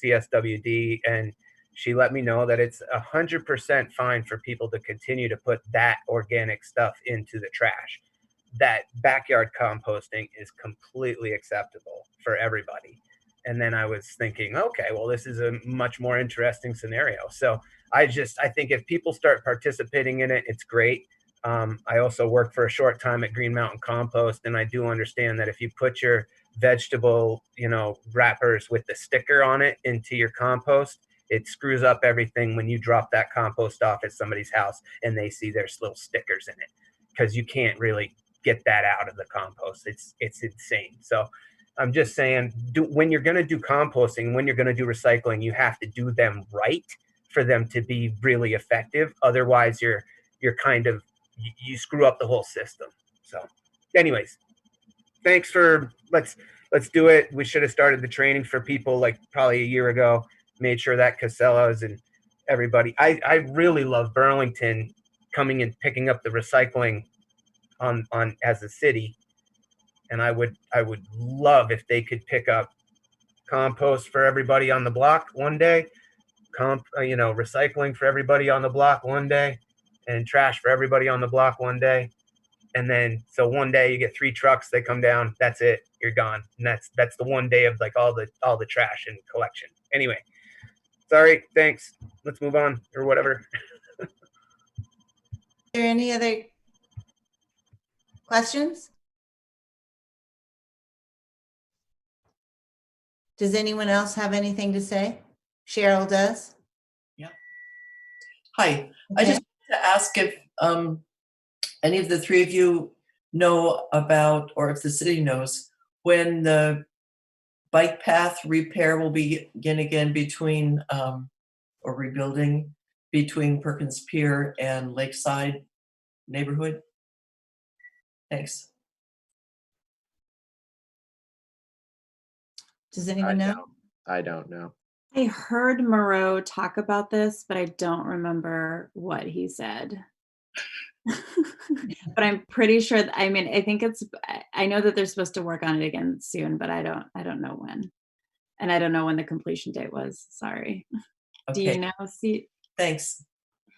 K: CSWD, and she let me know that it's 100% fine for people to continue to put that organic stuff into the trash. That backyard composting is completely acceptable for everybody. And then I was thinking, okay, well, this is a much more interesting scenario. So I think if people start participating in it, it's great. I also worked for a short time at Green Mountain Compost, and I do understand that if you put your vegetable, wrappers with the sticker on it into your compost, it screws up everything when you drop that compost off at somebody's house and they see there's little stickers in it, because you can't really get that out of the compost. It's insane. So I'm just saying, when you're going to do composting, when you're going to do recycling, you have to do them right for them to be really effective. Otherwise, you're kind of, you screw up the whole system. So anyways, thanks for, let's do it. We should have started the training for people like probably a year ago, made sure that Casellas and everybody, I really love Burlington coming and picking up the recycling on as a city. And I would love if they could pick up compost for everybody on the block one day, recycling for everybody on the block one day, and trash for everybody on the block one day. And then, so one day you get 3 trucks, they come down, that's it, you're gone. And that's the one day of like all the trash and collection. Anyway, sorry, thanks. Let's move on or whatever.
A: Are there any other questions? Does anyone else have anything to say? Cheryl does.
L: Hi, I
A: Okay.
L: just wanted to ask if any of the 3 of you know about, or if the city knows, when the bike path repair will begin again between, or rebuilding between Perkins Pier and Lakeside neighborhood? Thanks.
A: Does anyone know?
H: I don't know.
B: I heard Moreau talk about this, but I don't remember what he said. But I'm pretty sure I think I know that they're supposed to work on it again soon, but I don't know when. And I don't know when the completion date was. Sorry. Do you
L: Okay,
B: know? See,
L: thanks.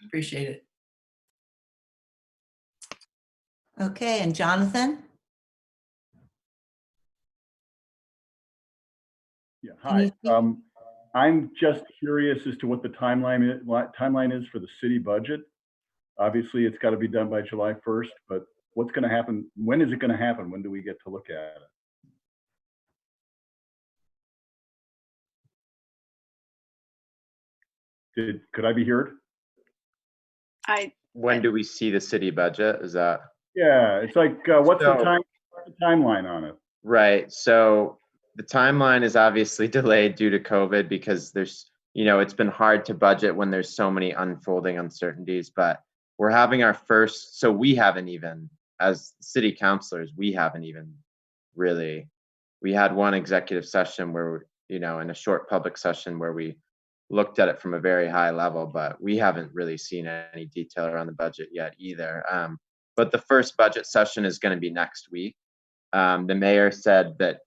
L: Appreciate it.
A: Okay, and Jonathan?
M: Yeah,
A: Can you
M: hi.
A: speak?
M: I'm just curious as to what the timeline is for the city budget. Obviously, it's got to be done by July 1st, but what's going to happen? When is it going to happen? When do we get to look at it? Could I be heard?
H: When do we see the city budget? Is that?
M: Yeah, it's like, what's the timeline on it?
H: Right. So the timeline is obviously delayed due to COVID because there's, it's been hard to budget when there's so many unfolding uncertainties, but we're having our first, so we haven't even, as city councilors, we haven't even really, we had one executive session where, in a short public session where we looked at it from a very high level, but we haven't really seen any detail around the budget yet either. But the first budget session is going to be next week. The mayor said that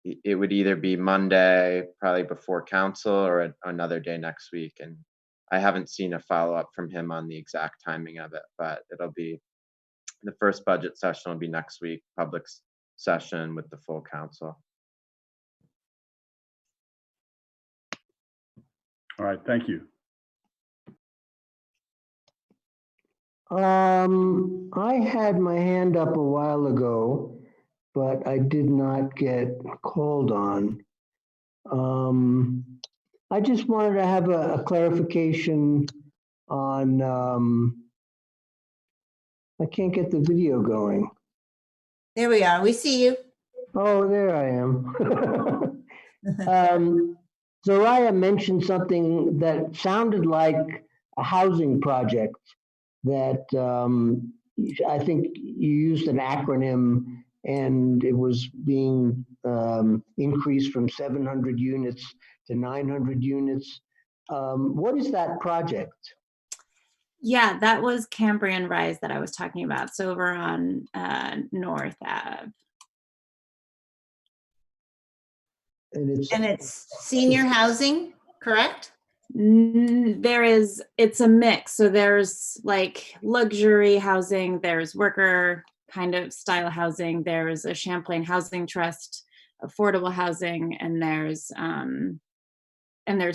H: it would either be Monday, probably before council, or another day next week. And I haven't seen a follow-up from him on the exact timing of it, but it'll be, the first budget session will be next week, public session with the full council.
M: All right, thank you.
N: I had my hand up a while ago, but I did not get called on. I just wanted to have a clarification on, I can't get the video going.
A: There we are. We see you.
N: Oh, there I am. Zoraya mentioned something that sounded like a housing project that I think you used an acronym, and it was being increased from 700 units to 900 units. What is that project?
B: Yeah, that was Cambrian Rise that I was talking about. It's over on North Ave.
N: And
A: it's senior housing, correct?
B: It's a mix. So there's like luxury housing, there's worker kind of style housing, there's a Champlain Housing Trust, affordable housing, and there's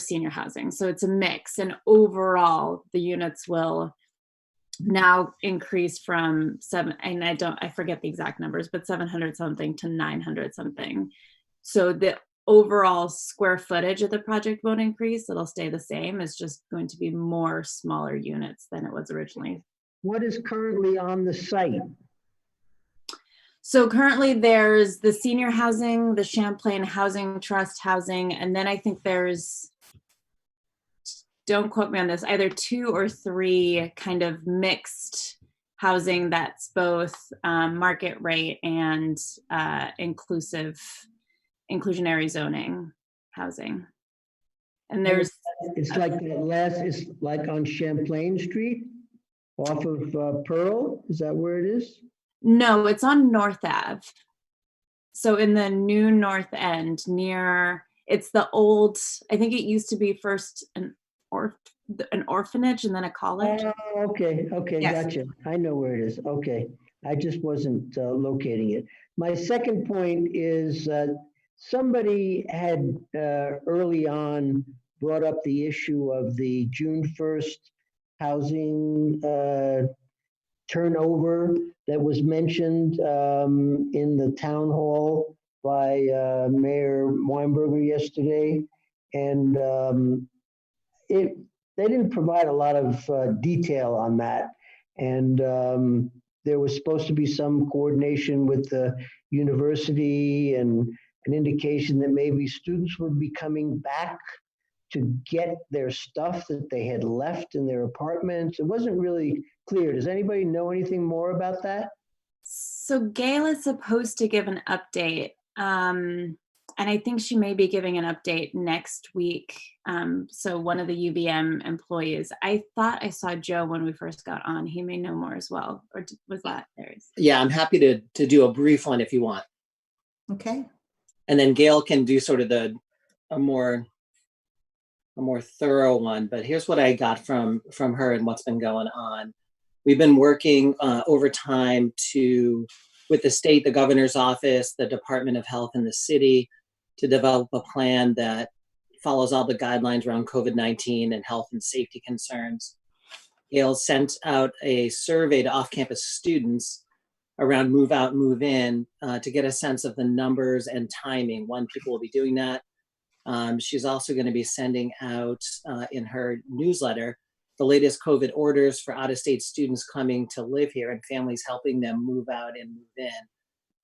B: senior housing. So it's a mix, and overall the units will now increase from I forget the exact numbers, but 700 something to 900 something. So the overall square footage of the project won't increase. It'll stay the same. It's just going to be more smaller units than it was originally.
N: What is currently on the site?
B: So currently there's the senior housing, the Champlain Housing Trust housing, and then I think there's, don't quote me on this, either 2 or 3 kind of mixed housing that's both market rate and inclusionary zoning housing. And there's
N: it's like that last, it's like on Champlain Street off of Pearl. Is that where it is?
B: No, it's on North Ave. So in the new North End near, it's the old, I think it used to be first an orphanage and then a college.
N: Oh, okay, yes. Gotcha. I know where it is. Okay, I just wasn't locating it. My second point is somebody had early on brought up the issue of the June 1st housing turnover that was mentioned in the town hall by Mayor Weinberger yesterday. And they didn't provide a lot of detail on that. And there was supposed to be some coordination with the university and an indication that maybe students would be coming back to get their stuff that they had left in their apartments. It wasn't really clear. Does anybody know anything more about that?
B: So Gail is supposed to give an update. And I think she may be giving an update next week. So one of the UVM employees, I thought I saw Joe when we first got on. He may know more as well. Or was that theirs?
O: Yeah, I'm happy to do a brief one if you want.
A: Okay.
O: And then Gail can do sort of a more thorough one. But here's what I got from her and what's been going on. We've been working overtime with the state, the governor's office, the Department of Health, and the city to develop a plan that follows all the guidelines around COVID-19 and health and safety concerns. Gail sent out a survey to off-campus students around move out, move in to get a sense of the numbers and timing when people will be doing that. She's also going to be sending out in her newsletter the latest COVID orders for out-of-state students coming to live here and families helping them move out and move in.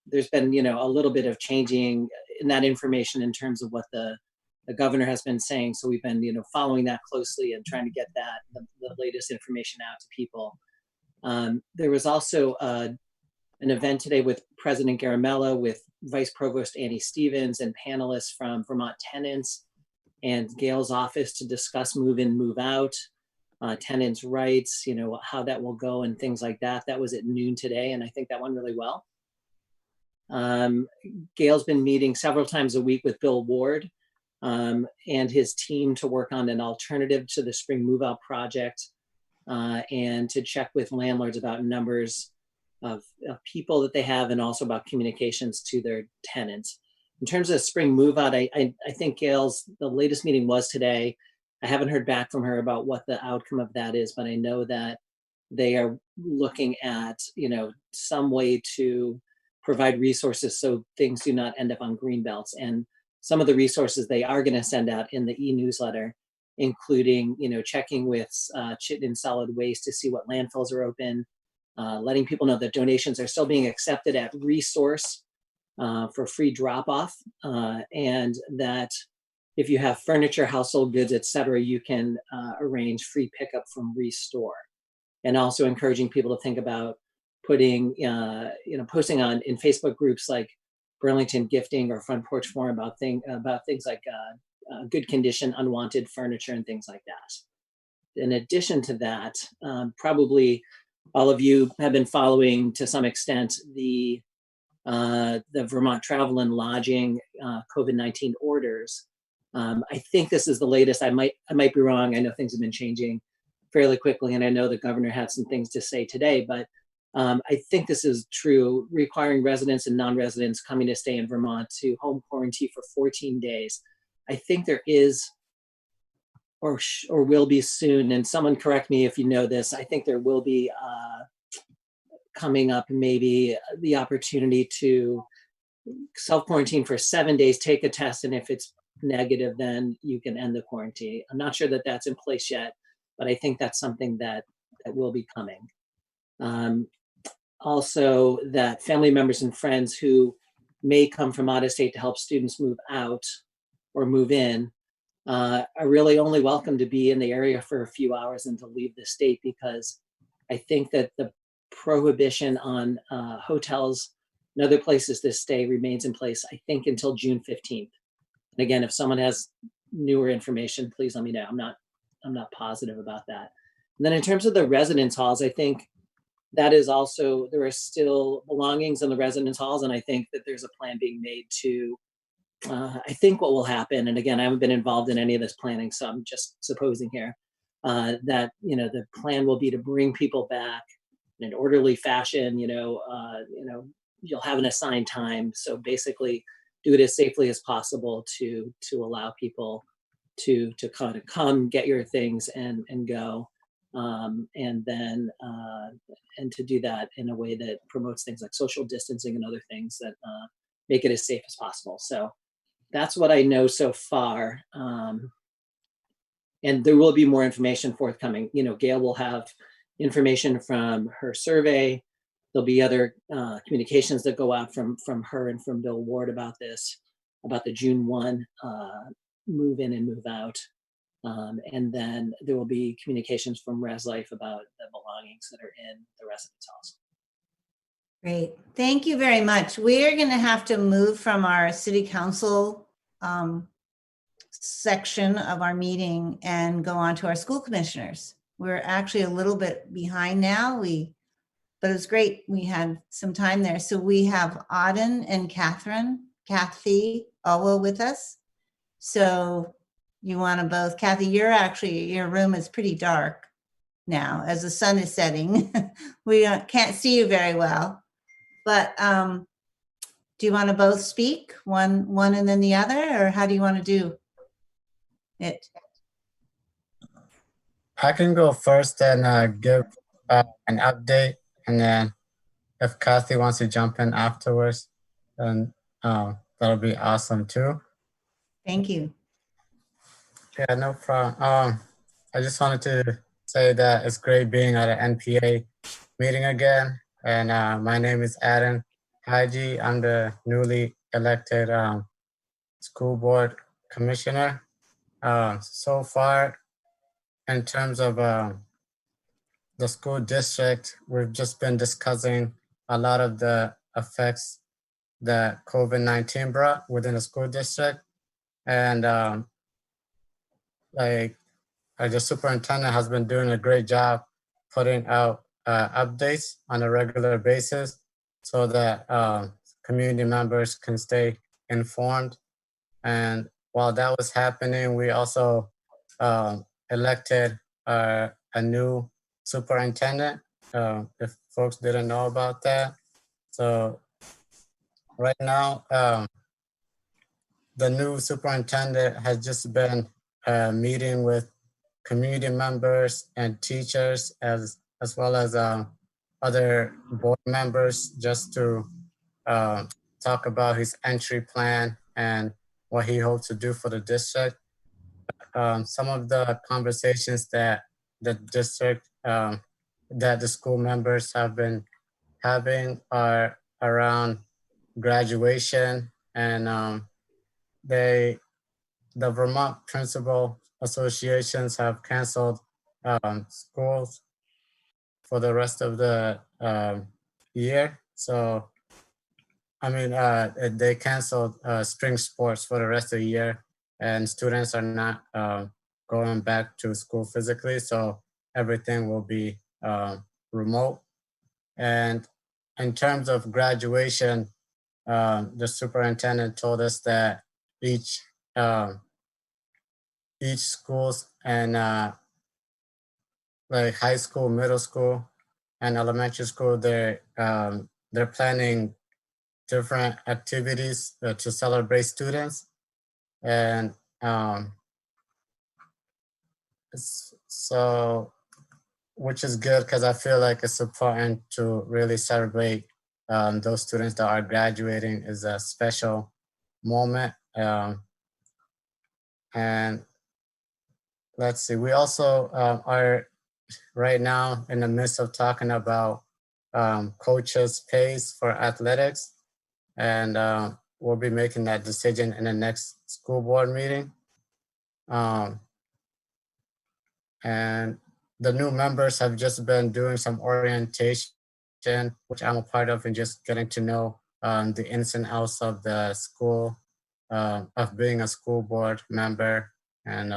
O: There's been, a little bit of changing in that information in terms of what the governor has been saying. So we've been, following that closely and trying to get the latest information out to people. There was also an event today with President Garamella, with Vice Provost Annie Stevens and panelists from Vermont Tenants and Gail's office to discuss move in, move out, tenants' rights, how that will go and things like that. That was at noon today, and I think that went really well. Gail's been meeting several times a week with Bill Ward and his team to work on an alternative to the spring move out project and to check with landlords about numbers of people that they have and also about communications to their tenants. In terms of spring move out, I think the latest meeting was today. I haven't heard back from her about what the outcome of that is, but I know that they are looking at, some way to provide resources so things do not end up on green belts. And some of the resources they are going to send out in the e-newsletter, including, checking with Chittenden Solid Waste to see what landfills are open, letting people know that donations are still being accepted at Resource for free drop-off, and that if you have furniture, household goods, etc., you can arrange free pickup from Restore. And also encouraging people to think about putting, posting in Facebook groups like Burlington Gifting or Front Porch Forum about things like good condition, unwanted furniture and things like that. In addition to that, probably all of you have been following to some extent the Vermont Travel and Lodging COVID-19 orders. I think this is the latest. I might be wrong. I know things have been changing fairly quickly, and I know the governor had some things to say today, but I think this is true, requiring residents and non-residents coming to stay in Vermont to home quarantine for 14 days. I think there is, or will be soon, and someone correct me if you know this, I think there will be coming up maybe the opportunity to self-quarantine for 7 days, take a test, and if it's negative, then you can end the quarantine. I'm not sure that that's in place yet, but I think that's something that will be coming. Also, that family members and friends who may come from out of state to help students move out or move in are really only welcome to be in the area for a few hours and to leave the state, because I think that the prohibition on hotels and other places to stay remains in place, I think, until June 15th. And again, if someone has newer information, please let me know. I'm not positive about that. And then in terms of the residence halls, I think that is also, there are still belongings in the residence halls, and I think that there's a plan being made to, I think what will happen, and again, I haven't been involved in any of this planning, so I'm just supposing here, that, the plan will be to bring people back in an orderly fashion, you'll have an assigned time. So basically do it as safely as possible to allow people to kind of come, get your things and go. And then and to do that in a way that promotes things like social distancing and other things that make it as safe as possible. So that's what I know so far. And there will be more information forthcoming. Gail will have information from her survey. There'll be other communications that go out from her and from Bill Ward about this, about the June 1 move in and move out. And then there will be communications from Res Life about the belongings that are in the residence halls.
A: Great. Thank you very much. We're going to have to move from our city council section of our meeting and go on to our school commissioners. We're actually a little bit behind now. But it was great. We had some time there. So we have Aden and Kathy Olwell with us. So you want to both, Kathy, your room is pretty dark now as the sun is setting. We can't see you very well, but do you want to both speak, one and then the other, or how do you want to do it?
P: I can go first and give an update, and then if Kathy wants to jump in afterwards, then that'll be awesome too.
A: Thank you.
P: Yeah, no problem. I just wanted to say that it's great being at an NPA meeting again. And my name is Aden Haji. I'm the newly elected school board commissioner. So far, in terms of the school district, we've just been discussing a lot of the effects that COVID-19 brought within the school district. And like the superintendent has been doing a great job putting out updates on a regular basis so that community members can stay informed. And while that was happening, we also elected a new superintendent, if folks didn't know about that. So right now, the new superintendent has just been meeting with community members and teachers as well as other board members just to talk about his entry plan and what he hopes to do for the district. Some of the conversations that the district, that the school members have been having are around graduation, and the Vermont Principal Associations have canceled schools for the rest of the year. So, I mean, they canceled spring sports for the rest of the year, and students are not going back to school physically. So everything will be remote. And in terms of graduation, the superintendent told us that each schools and like high school, middle school, and elementary school, they're planning different activities to celebrate students, and so, which is good because I feel like it's important to really celebrate those students that are graduating. Is a special moment. And let's see, we also are right now in the midst of talking about coaches' pays for athletics, and we'll be making that decision in the next school board meeting. And the new members have just been doing some orientation, which I'm a part of, and just getting to know the ins and outs of the school, of being a school board member. And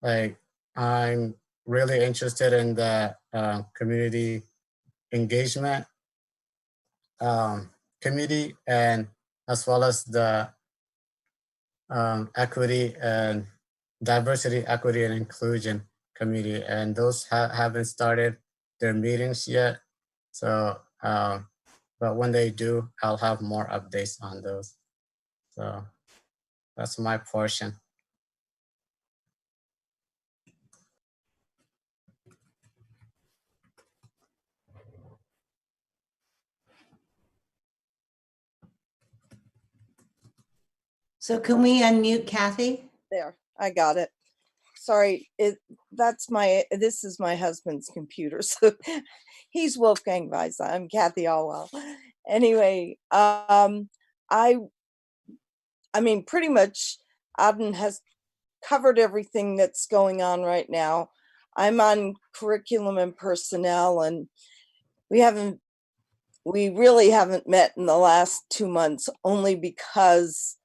P: like, I'm really interested in the community engagement committee, and as well as the equity and diversity, equity, and inclusion committee. And those haven't started their meetings yet. So, but when they do, I'll have more updates on those. So that's my portion.
A: So can we unmute Kathy?
Q: There, I got it. Sorry, this is my husband's computer, so he's Wolfgang Weiss. I'm Kathy Olwell. Anyway, I mean, pretty much Aden has covered everything that's going on right now. I'm on curriculum and personnel, and we really haven't met in the last 2 months, only because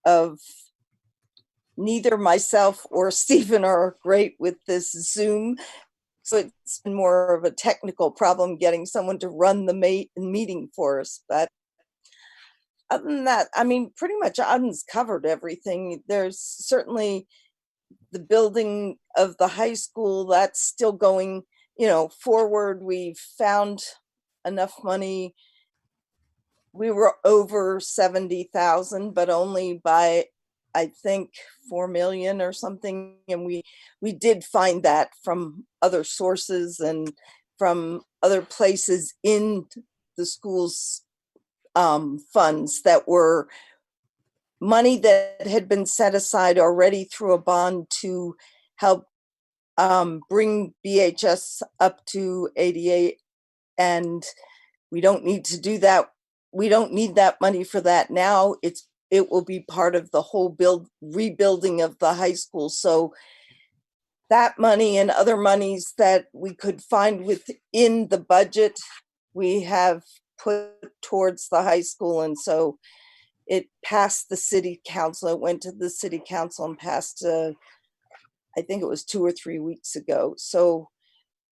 Q: of neither myself or Stephen are great with this Zoom. So it's been more of a technical problem getting someone to run the meeting for us. But other than that, I mean, pretty much Aden's covered everything. There's certainly the building of the high school that's still going, forward. We've found enough money. We were over 70,000, but only by, I think, 4 million or something. And we did find that from other sources and from other places in the school's funds that were money that had been set aside already through a bond to help bring BHS up to 88. And we don't need to do that. We don't need that money for that now. It will be part of the whole rebuilding of the high school. So that money and other monies that we could find within the budget, we have put towards the high school. And so it passed the city council. It went to the city council and passed I think it was 2 or 3 weeks ago. So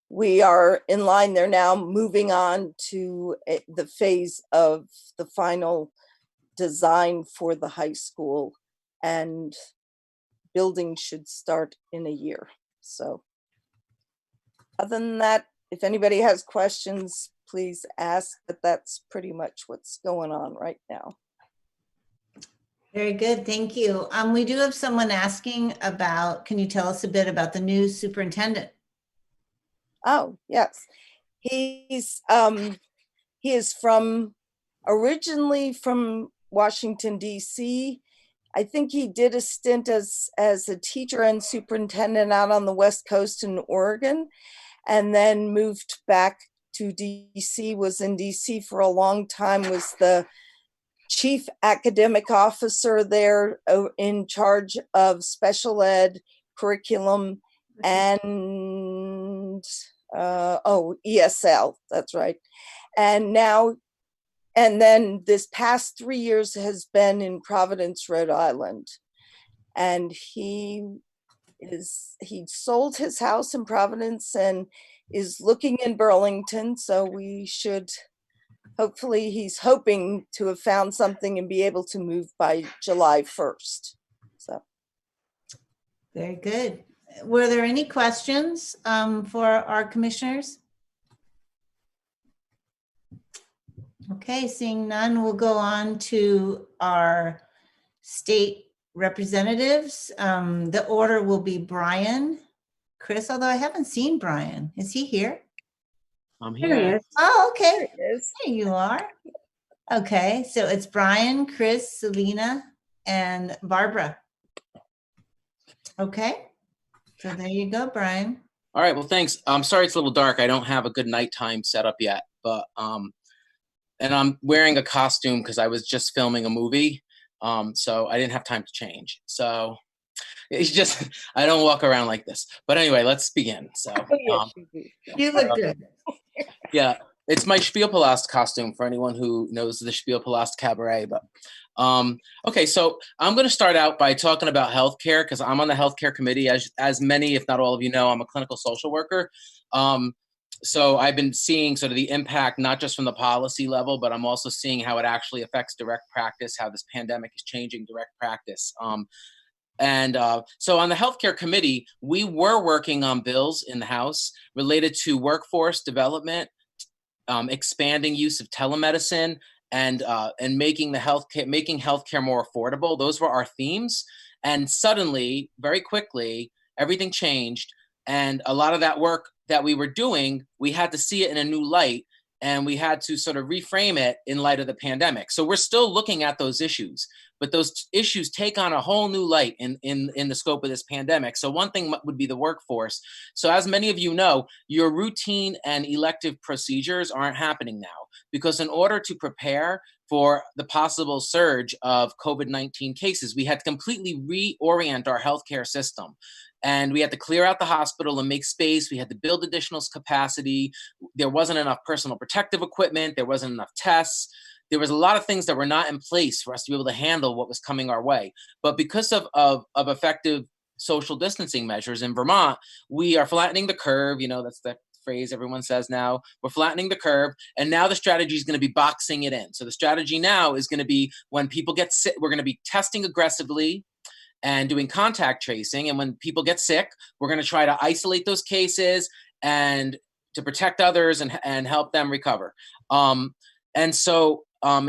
Q: we are in line. They're now moving on to the phase of the final design for the high school, and building should start in a year. So other than that, if anybody has questions, please ask, but that's pretty much what's going on right now.
A: Very good, thank you. We do have someone asking about, can you tell us a bit about the new superintendent?
Q: Oh, yes. He is originally from Washington, D.C. I think he did a stint as a teacher and superintendent out on the West Coast in Oregon, and then moved back to DC, was in DC for a long time, was the chief academic officer there, in charge of special ed, curriculum, and ESL, that's right. And then this past 3 years has been in Providence, Rhode Island. And he sold his house in Providence and is looking in Burlington. So we should, hopefully he's hoping to have found something and be able to move by July 1st. So.
A: Very good. Were there any questions for our commissioners? Okay, seeing none, we'll go on to our state representatives. The order will be Brian, Chris, although I haven't seen Brian. Is he here?
R: I'm
A: There he
R: here.
A: is. Oh, okay. There you are. Okay, so it's Brian, Chris, Selena, and Barbara. Okay, so there you go, Brian.
R: All right, well, thanks. I'm sorry it's a little dark. I don't have a good nighttime setup yet, but and I'm wearing a costume because I was just filming a movie, so I didn't have time to change. So it's just, I don't walk around like this. But anyway, let's begin. So
A: you look good.
R: Yeah, it's my Spielpalast costume for anyone who knows the Spielpalast Cabaret. But okay, so I'm going to start out by talking about healthcare because I'm on the healthcare committee. As many, if not all of you know, I'm a clinical social worker. So I've been seeing sort of the impact, not just from the policy level, but I'm also seeing how it actually affects direct practice, how this pandemic is changing direct practice. So on the healthcare committee, we were working on bills in the House related to workforce development, expanding use of telemedicine, and making healthcare more affordable. Those were our themes. And suddenly, very quickly, everything changed. And a lot of that work that we were doing, we had to see it in a new light, and we had to sort of reframe it in light of the pandemic. So we're still looking at those issues, but those issues take on a whole new light in the scope of this pandemic. So one thing would be the workforce. So as many of you know, your routine and elective procedures aren't happening now because in order to prepare for the possible surge of COVID-19 cases, we had to completely reorient our healthcare system. And we had to clear out the hospital and make space. We had to build additional capacity. There wasn't enough personal protective equipment. There wasn't enough tests. There was a lot of things that were not in place for us to be able to handle what was coming our way. But because of effective social distancing measures in Vermont, we are flattening the curve. You know, that's the phrase everyone says now. We're flattening the curve. And now the strategy is going to be boxing it in. So the strategy now is going to be when people get sick, we're going to be testing aggressively and doing contact tracing. And when people get sick, we're going to try to isolate those cases and to protect others and help them recover. In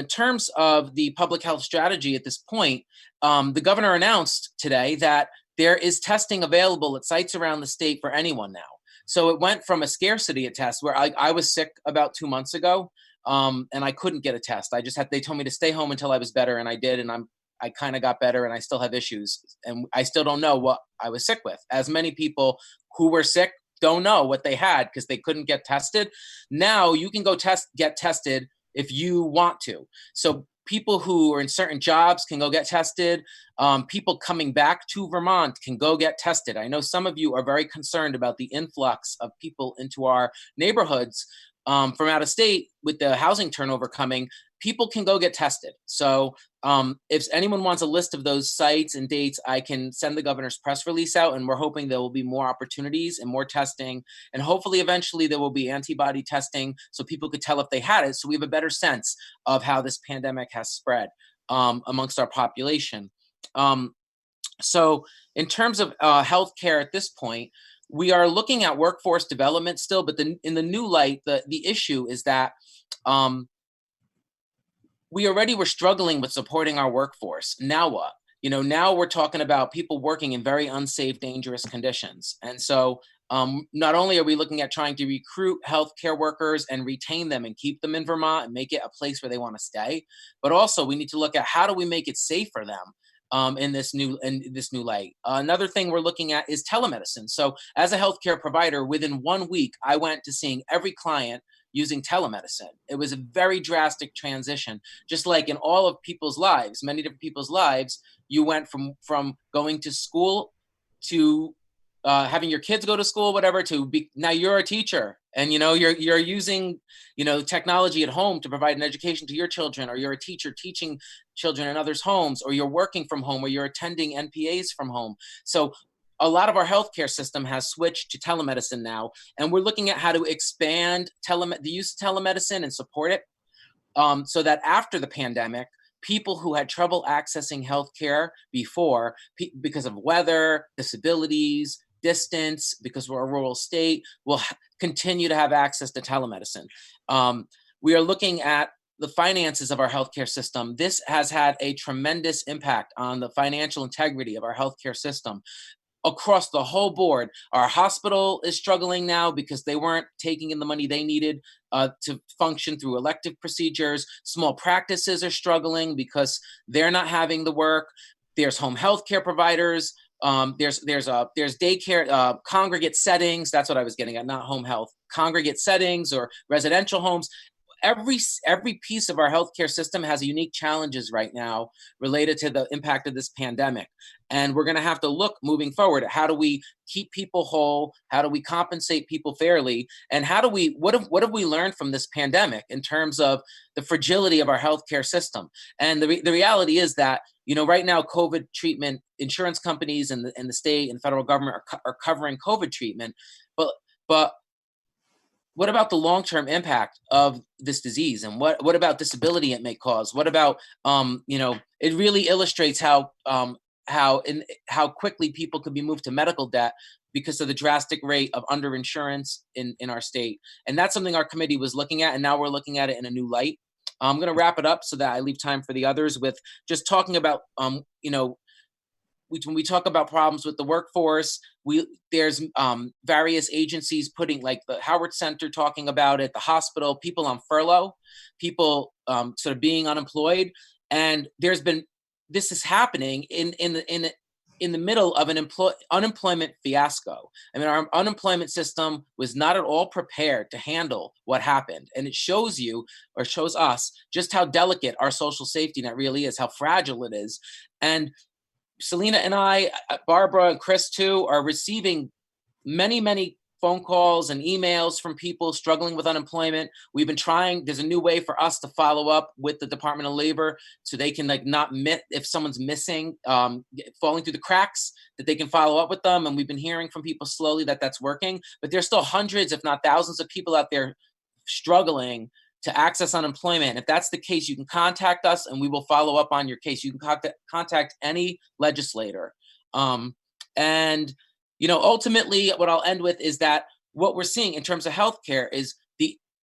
R: terms of the public health strategy at this point, the governor announced today that there is testing available at sites around the state for anyone now. So it went from a scarcity of tests where I was sick about 2 months ago and I couldn't get a test. They told me to stay home until I was better, and I did. And I kind of got better, and I still have issues, and I still don't know what I was sick with. As many people who were sick don't know what they had because they couldn't get tested. Now you can go get tested if you want to. So people who are in certain jobs can go get tested. People coming back to Vermont can go get tested. I know some of you are very concerned about the influx of people into our neighborhoods from out of state with the housing turnover coming. people can go get tested. So if anyone wants a list of those sites and dates, I can send the governor's press release out, and we're hoping there will be more opportunities and more testing. And hopefully eventually there will be antibody testing so people could tell if they had it. So we have a better sense of how this pandemic has spread amongst our population. So in terms of healthcare at this point, we are looking at workforce development still, but in the new light, the issue is that we already were struggling with supporting our workforce. Now what? Now we're talking about people working in very unsafe, dangerous conditions. And so not only are we looking at trying to recruit healthcare workers and retain them and keep them in Vermont and make it a place where they want to stay, but also we need to look at how do we make it safe for them in this new light. Another thing we're looking at is telemedicine. So as a healthcare provider, within 1 week, I went to seeing every client using telemedicine. It was a very drastic transition, just like in all of people's lives, many different people's lives, you went from going to school to having your kids go to school, whatever, now you're a teacher and you're using technology at home to provide an education to your children, or you're a teacher teaching children in others' homes, or you're working from home, or you're attending NPAs from home. So a lot of our healthcare system has switched to telemedicine now, and we're looking at how to expand the use of telemedicine and support it, so that after the pandemic, people who had trouble accessing healthcare before because of weather, disabilities, distance, because we're a rural state, will continue to have access to telemedicine. We are looking at the finances of our healthcare system. This has had a tremendous impact on the financial integrity of our healthcare system. Across the whole board, our hospital is struggling now because they weren't taking in the money they needed to function through elective procedures. Small practices are struggling because they're not having the work. There's home health care providers. There's daycare, congregate settings. That's what I was getting at, not home health. Congregate settings or residential homes. Every piece of our healthcare system has unique challenges right now related to the impact of this pandemic. And we're going to have to look moving forward at how do we keep people whole? How do we compensate people fairly? And what have we learned from this pandemic in terms of the fragility of our healthcare system? And the reality is that, right now, COVID treatment, insurance companies and the state and federal government are covering COVID treatment. But what about the long-term impact of this disease? And what about disability it may cause? What about, it really illustrates how quickly people could be moved to medical debt because of the drastic rate of underinsurance in our state. And that's something our committee was looking at, and now we're looking at it in a new light. I'm going to wrap it up so that I leave time for the others with just talking about, when we talk about problems with the workforce, there's various agencies putting, like the Howard Center talking about it, the hospital, people on furlough, people sort of being unemployed. And this is happening in the middle of an unemployment fiasco. I mean, our unemployment system was not at all prepared to handle what happened. And it shows us just how delicate our social safety net really is, how fragile it is. And Selena and I, Barbara and Chris too, are receiving many, many phone calls and emails from people struggling with unemployment. We've been trying, there's a new way for us to follow up with the Department of Labor so they can not miss, if someone's missing, falling through the cracks, that they can follow up with them. And we've been hearing from people slowly that that's working, but there's still hundreds, if not thousands of people out there struggling to access unemployment. If that's the case, you can contact us and we will follow up on your case. You can contact any legislator. Ultimately, what I'll end with is that what we're seeing in terms of healthcare is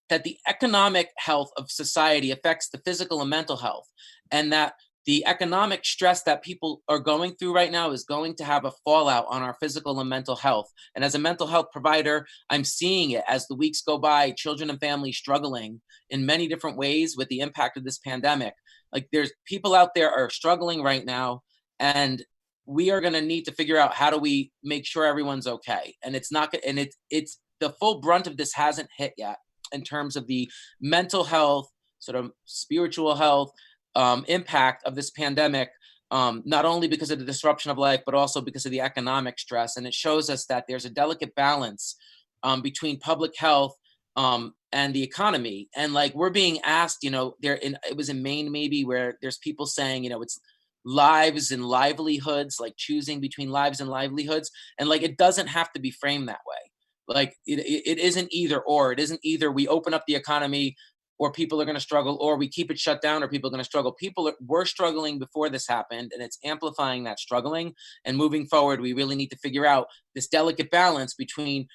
R: that the economic health of society affects the physical and mental health, and that the economic stress that people are going through right now is going to have a fallout on our physical and mental health. And as a mental health provider, I'm seeing it as the weeks go by, children and families struggling in many different ways with the impact of this pandemic. Like, there's people out there are struggling right now, and we are going to need to figure out how do we make sure everyone's okay. And it's the full brunt of this hasn't hit yet in terms of the mental health, sort of spiritual health, impact of this pandemic, not only because of the disruption of life, but also because of the economic stress. And it shows us that there's a delicate balance between public health and the economy. And like, we're being asked, you know, it was in Maine maybe, where there's people saying, you know, it's lives and livelihoods, like choosing between lives and livelihoods. And like, it doesn't have to be framed that way. Like it isn't either or. It isn't either we open up the economy or people are going to struggle, or we keep it shut down or people are going to struggle. Were struggling before this happened, and it's amplifying that struggling. And moving forward, we really need to figure out this delicate balance between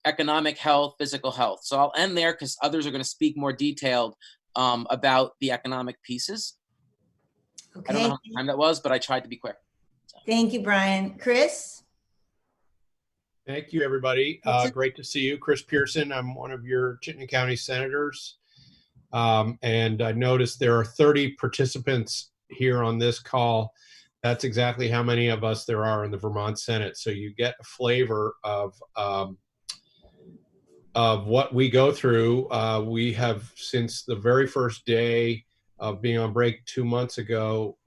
R: economic health, physical health. So I'll end there because others are going to speak more detailed about the economic pieces.
A: Okay.
R: I don't know how much time that was, but I tried to be quick. So.
A: Thank you, Brian. Chris?
S: Thank you, everybody. Great to see you. Chris Pearson. I'm one of your Chittenden County senators. And I noticed there are 30 participants here on this call. That's exactly how many of us there are in the Vermont Senate. So you get a flavor of what we go through. We have, since the very first day of being on break 2 months ago,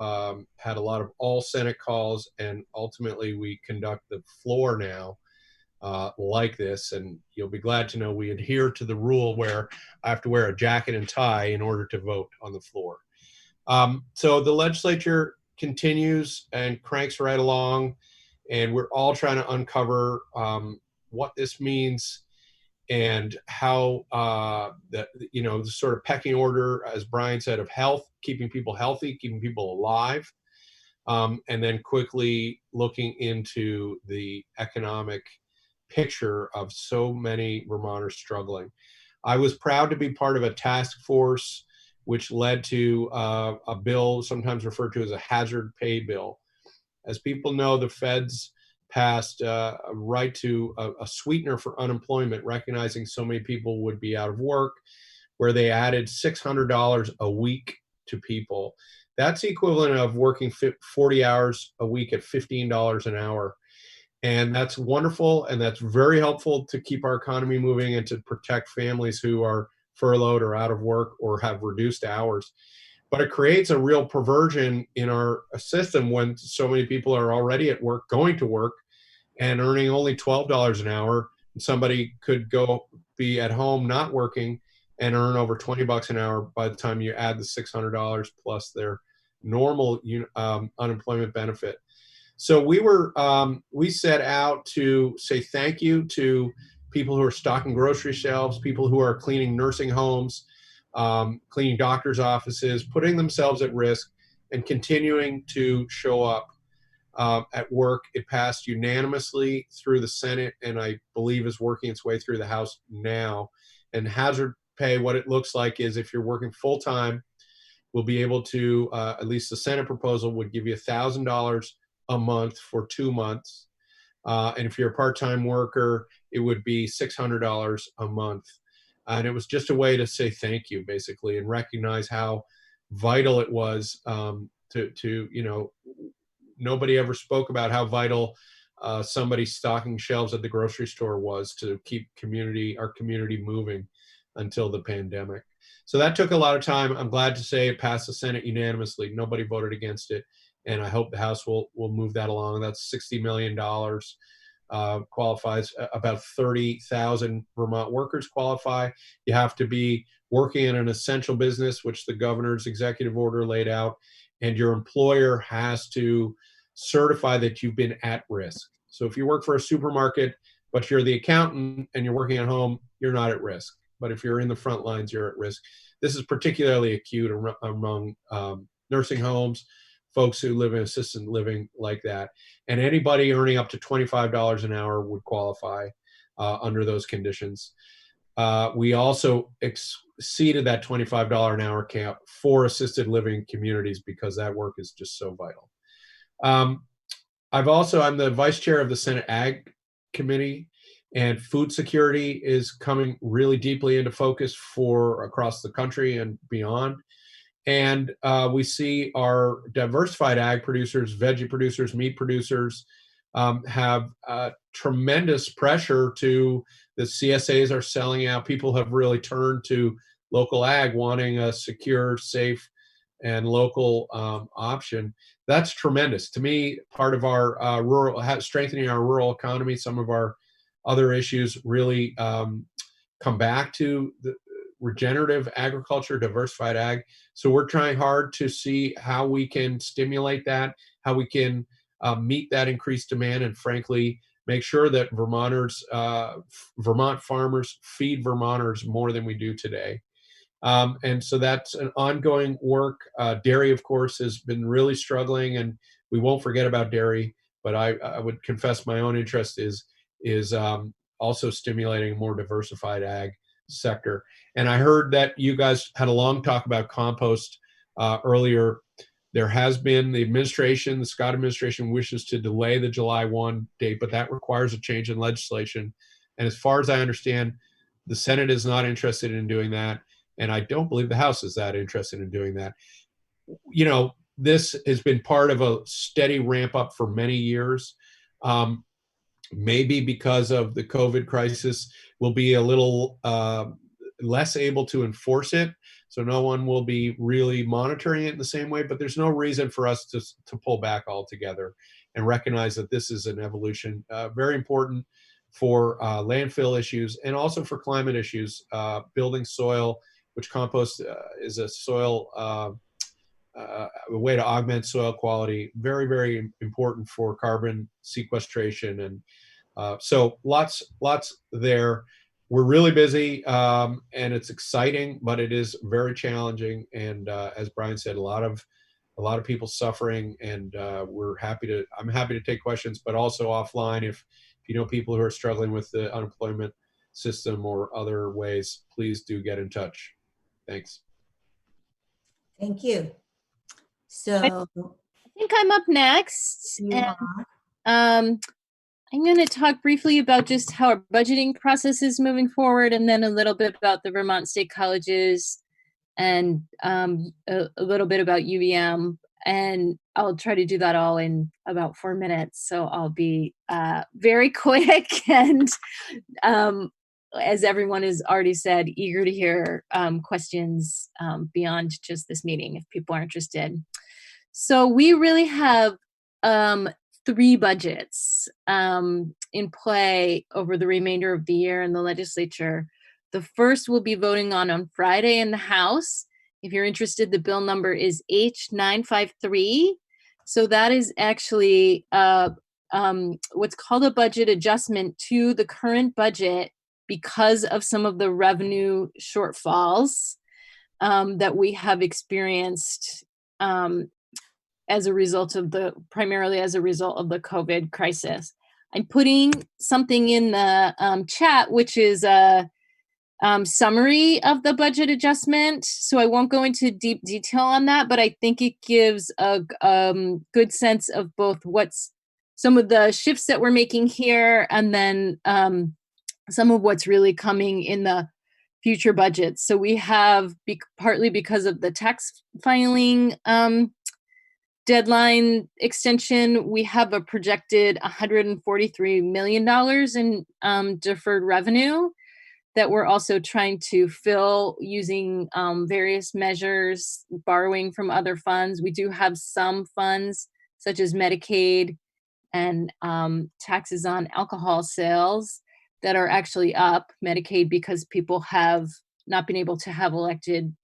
S: had a lot of all Senate calls, and ultimately we conduct the floor now like this. And you'll be glad to know we adhere to the rule where I have to wear a jacket and tie in order to vote on the floor. So the legislature continues and cranks right along, and we're all trying to uncover what this means and how the sort of pecking order, as Brian said, of health, keeping people healthy, keeping people alive, and then quickly looking into the economic picture of so many Vermonters struggling. I was proud to be part of a task force which led to a bill sometimes referred to as a hazard pay bill. As people know, the feds passed a right to a sweetener for unemployment, recognizing so many people would be out of work, where they added $600 a week to people. That's the equivalent of working 40 hours a week at $15 an hour. And that's wonderful, and that's very helpful to keep our economy moving and to protect families who are furloughed or out of work or have reduced hours. But it creates a real perversion in our system when so many people are already at work, going to work, and earning only $12 an hour. And somebody could go be at home not working and earn over $20 an hour by the time you add the $600 plus their normal unemployment benefit. So we set out to say thank you to people who are stocking grocery shelves, people who are cleaning nursing homes, cleaning doctors' offices, putting themselves at risk, and continuing to show up at work. It passed unanimously through the Senate, and I believe is working its way through the House now. And hazard pay, what it looks like is if you're working full-time, we'll be able to, at least the Senate proposal would give you $1,000 a month for 2 months. And if you're a part-time worker, it would be $600 a month. And it was just a way to say thank you, basically, and recognize how vital it was nobody ever spoke about how vital somebody stocking shelves at the grocery store was to keep our community moving until the pandemic. So that took a lot of time. I'm glad to say it passed the Senate unanimously. Nobody voted against it. And I hope the House will move that along. That's $60 million, qualifies. About 30,000 Vermont workers qualify. You have to be working in an essential business, which the governor's executive order laid out, and your employer has to certify that you've been at risk. So if you work for a supermarket, but you're the accountant and you're working at home, you're not at risk. But if you're in the front lines, you're at risk. This is particularly acute among nursing homes, folks who live in assisted living like that. And anybody earning up to $25 an hour would qualify under those conditions. We also exceeded that $25 an hour cap for assisted living communities because that work is just so vital. I'm the vice chair of the Senate Ag Committee, and food security is coming really deeply into focus for across the country and beyond. And we see our diversified ag producers, veggie producers, meat producers have tremendous pressure to the CSAs are selling out. People have really turned to local ag, wanting a secure, safe, and local option. That's tremendous. To me, part of our strengthening our rural economy, some of our other issues really come back to the regenerative agriculture, diversified ag. So we're trying hard to see how we can stimulate that, how we can meet that increased demand, and frankly, make sure that Vermont farmers feed Vermonters more than we do today. And so that's an ongoing work. Dairy, of course, has been really struggling, and we won't forget about dairy, but I would confess my own interest is also stimulating a more diversified ag sector. And I heard that you guys had a long talk about compost earlier. There has been the Scott administration wishes to delay the July 1 date, but that requires a change in legislation. And as far as I understand, the Senate is not interested in doing that. And I don't believe the House is that interested in doing that. You know, this has been part of a steady ramp up for many years. Maybe because of the COVID crisis, we'll be a little less able to enforce it. So no one will be really monitoring it in the same way, but there's no reason for us to pull back altogether and recognize that this is an evolution, very important for landfill issues and also for climate issues, building soil, which compost is a soil, a way to augment soil quality, very, very important for carbon sequestration. And so lots there. We're really busy, and it's exciting, but it is very challenging. And as Brian said, a lot of people suffering, and I'm happy to take questions, but also offline, if you know people who are struggling with the unemployment system or other ways, please do get in touch. Thanks.
A: Thank you. So
E: I think I'm up next.
A: You
E: And, I'm going to talk briefly about just how our budgeting process is moving forward, and then a little bit about the Vermont State Colleges, and a little bit about UVM. And I'll try to do that all in about 4 minutes. So I'll be very quick and, as everyone has already said, eager to hear questions beyond just this meeting if people are interested. So we really have 3 budgets in play over the remainder of the year in the legislature. The first we'll be voting on Friday in the House. If you're interested, the bill number is H953. So that is actually what's called a budget adjustment to the current budget because of some of the revenue shortfalls that we have experienced primarily as a result of the COVID crisis. I'm putting something in the chat, which is a summary of the budget adjustment. So I won't go into deep detail on that, but I think it gives a good sense of both what's some of the shifts that we're making here, and then some of what's really coming in the future budgets. So we have, partly because of the tax filing deadline extension, we have a projected $143 million in deferred revenue that we're also trying to fill using various measures, borrowing from other funds. We do have some funds such as Medicaid and taxes on alcohol sales that are actually up. Medicaid because people have not been able to have elected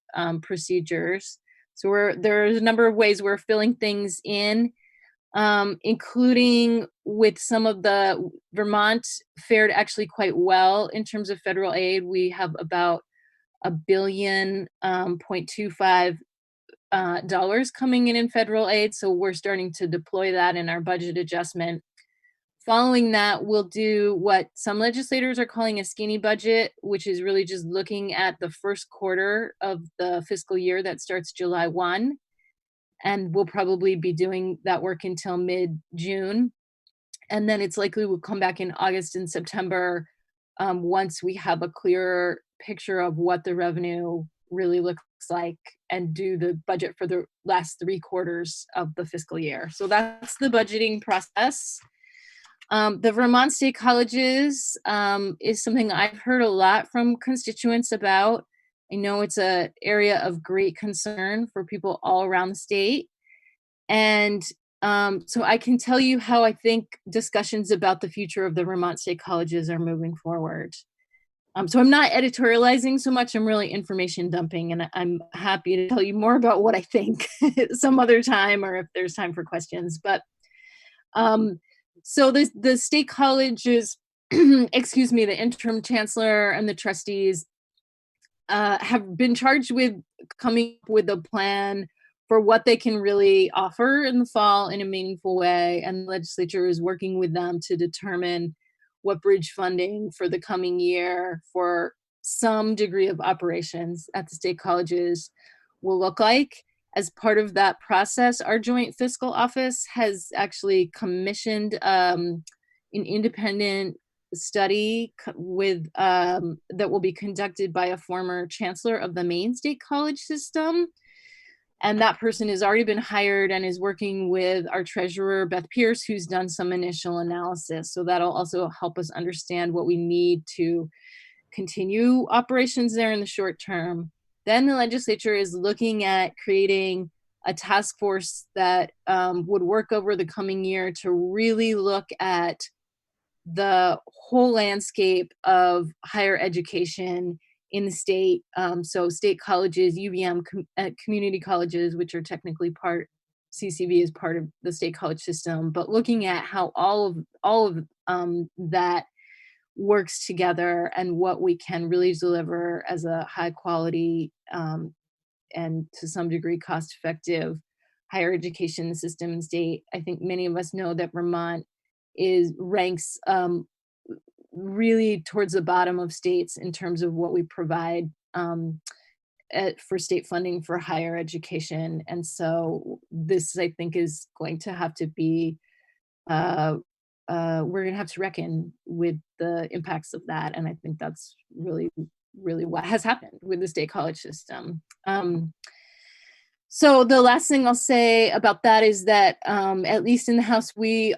E: procedures. So there's a number of ways we're filling things in, including with some of the Vermont fared actually quite well in terms of federal aid. We have about $1.25 billion coming in federal aid. So we're starting to deploy that in our budget adjustment. Following that, we'll do what some legislators are calling a skinny budget, which is really just looking at the first quarter of the fiscal year that starts July 1. And we'll probably be doing that work until mid-June. And then it's likely we'll come back in August and September once we have a clearer picture of what the revenue really looks like and do the budget for the last 3 quarters of the fiscal year. So that's the budgeting process. The Vermont State Colleges is something I've heard a lot from constituents about. I know it's an area of great concern for people all around the state. And so I can tell you how I think discussions about the future of the Vermont State Colleges are moving forward. So I'm not editorializing so much, I'm really information dumping, and I'm happy to tell you more about what I think some other time, or if there's time for questions. But so the state colleges, excuse me, the interim chancellor and the trustees have been charged with coming up with a plan for what they can really offer in the fall in a meaningful way. And the legislature is working with them to determine what bridge funding for the coming year for some degree of operations at the state colleges will look like. As part of that process, our joint fiscal office has actually commissioned an independent study with that will be conducted by a former chancellor of the Maine State College system. And that person has already been hired and is working with our treasurer, Beth Pierce, who's done some initial analysis. So that'll also help us understand what we need to continue operations there in the short term. Then the legislature is looking at creating a task force that would work over the coming year to really look at the whole landscape of higher education in the state. So state colleges, UVM, community colleges, which are technically CCV is part of the state college system, but looking at how all of that works together and what we can really deliver as a high quality and to some degree cost effective higher education system in state. I think many of us know that Vermont ranks really towards the bottom of states in terms of what we provide for state funding for higher education. And so this, I think, is going to have to be, we're going to have to reckon with the impacts of that. And I think that's really, really what has happened with the state college system. So the last thing I'll say about that is that at least in the House, we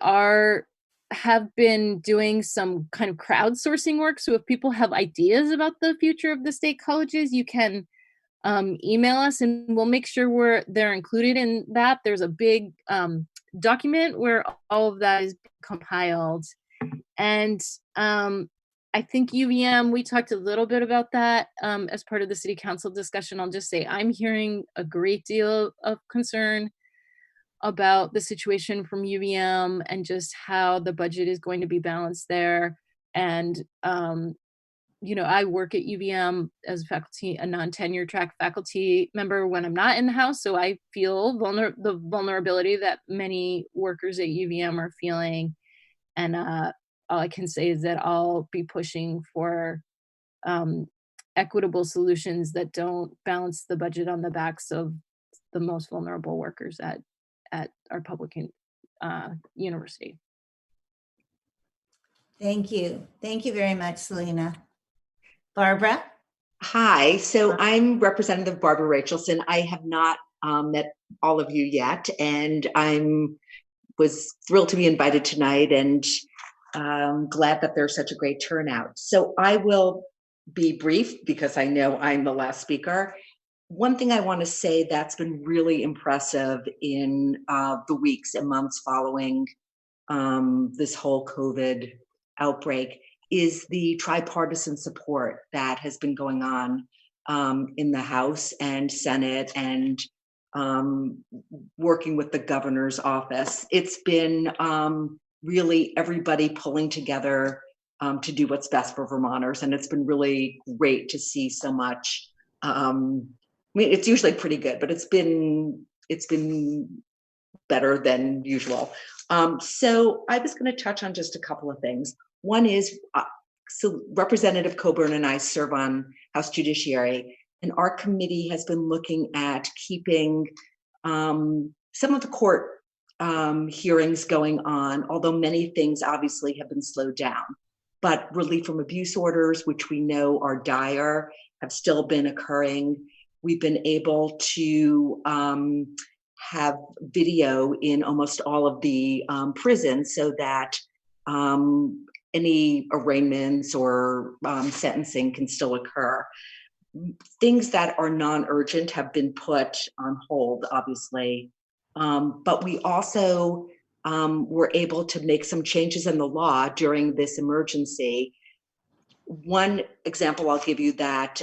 E: have been doing some kind of crowdsourcing work. So if people have ideas about the future of the state colleges, you can email us and we'll make sure they're included in that. There's a big document where all of that is compiled. And I think UVM, we talked a little bit about that as part of the city council discussion. I'll just say I'm hearing a great deal of concern about the situation from UVM and just how the budget is going to be balanced there. And, I work at UVM as faculty, a non-tenure track faculty member when I'm not in the House. So I feel the vulnerability that many workers at UVM are feeling. And all I can say is that I'll be pushing for equitable solutions that don't balance the budget on the backs of the most vulnerable workers at our public university.
A: Thank you. Thank you very much, Selena. Barbara?
T: Hi, so I'm Representative Barbara Rachelson. I have not met all of you yet, and was thrilled to be invited tonight and glad that there's such a great turnout. So I will be brief because I know I'm the last speaker. One thing I want to say that's been really impressive in the weeks and months following this whole COVID outbreak is the tripartisan support that has been going on in the House and Senate and working with the governor's office. It's been really everybody pulling together to do what's best for Vermonters. And it's been really great to see so much. I mean, it's usually pretty good, but it's been better than usual. So I was going to touch on just a couple of things. One is, so Representative Colburne and I serve on House Judiciary, and our committee has been looking at keeping some of the court hearings going on, although many things obviously have been slowed down. But relief from abuse orders, which we know are dire, have still been occurring. We've been able to have video in almost all of the prisons so that any arraignments or sentencing can still occur. Things that are non-urgent have been put on hold, obviously. But we also were able to make some changes in the law during this emergency. one example I'll give you that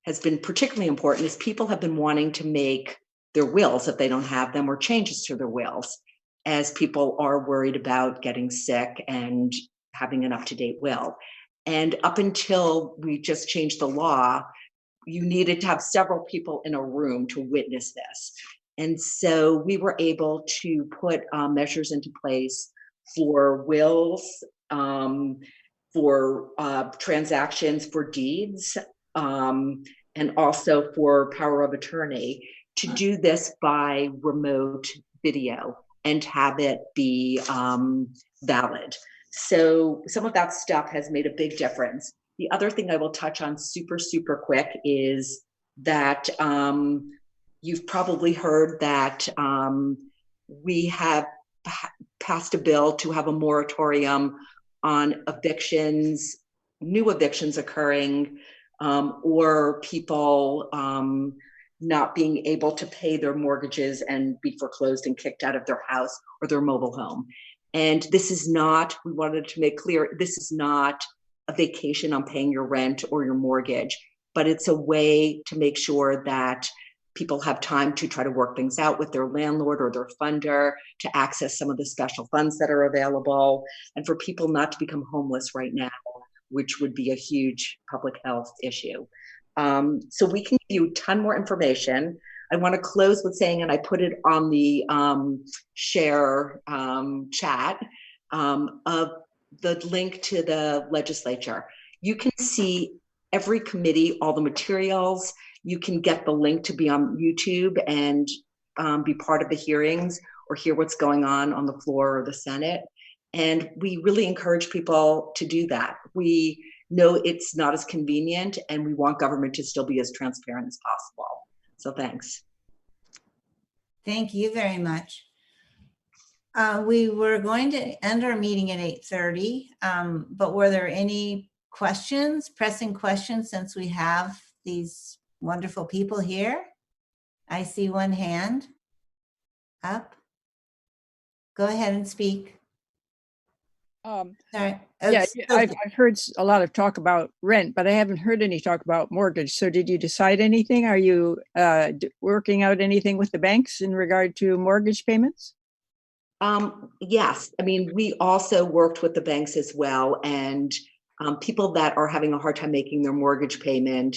T: has been particularly important is people have been wanting to make their wills if they don't have them, or changes to their wills, as people are worried about getting sick and having an up-to-date will. And up until we just changed the law, you needed to have several people in a room to witness this. And so we were able to put measures into place for wills, for transactions, for deeds, and also for power of attorney, to do this by remote video and have it be valid. So some of that stuff has made a big difference. The other thing I will touch on super quick is that you've probably heard that we have passed a bill to have a moratorium on evictions, new evictions occurring, or people not being able to pay their mortgages and be foreclosed and kicked out of their house or their mobile home. And this is not, we wanted to make clear, this is not a vacation on paying your rent or your mortgage, but it's a way to make sure that people have time to try to work things out with their landlord or their funder, to access some of the special funds that are available, and for people not to become homeless right now, which would be a huge public health issue. So we can give you a ton more information. I want to close with saying, and I put it on the share chat, of the link to the legislature. You can see every committee, all the materials. You can get the link to be on YouTube and be part of the hearings or hear what's going on the floor or the Senate. And we really encourage people to do that. We know it's not as convenient, and we want government to still be as transparent as possible. So thanks.
A: Thank you very much. We were going to end our meeting at 8:30, but were there any questions, pressing questions, since we have these wonderful people here? I see one hand up. Go ahead and speak. Sorry.
U: Yeah, I've heard a lot of talk about rent, but I haven't heard any talk about mortgage. So did you decide anything? Are you working out anything with the banks in regard to mortgage payments?
T: Yes. I mean, we also worked with the banks as well, and people that are having a hard time making their mortgage payment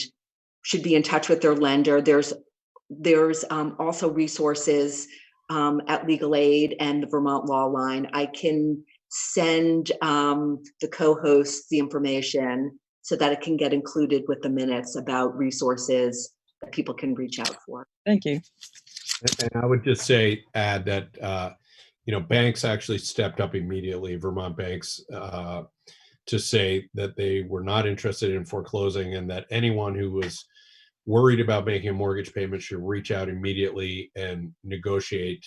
T: should be in touch with their lender. There's also resources at Legal Aid and the Vermont Law Line. I can send the co-hosts the information so that it can get included with the minutes about resources that people can reach out for.
U: Thank you.
S: And I would just add that, banks actually stepped up immediately, Vermont banks, to say that they were not interested in foreclosing, and that anyone who was worried about making a mortgage payment should reach out immediately and negotiate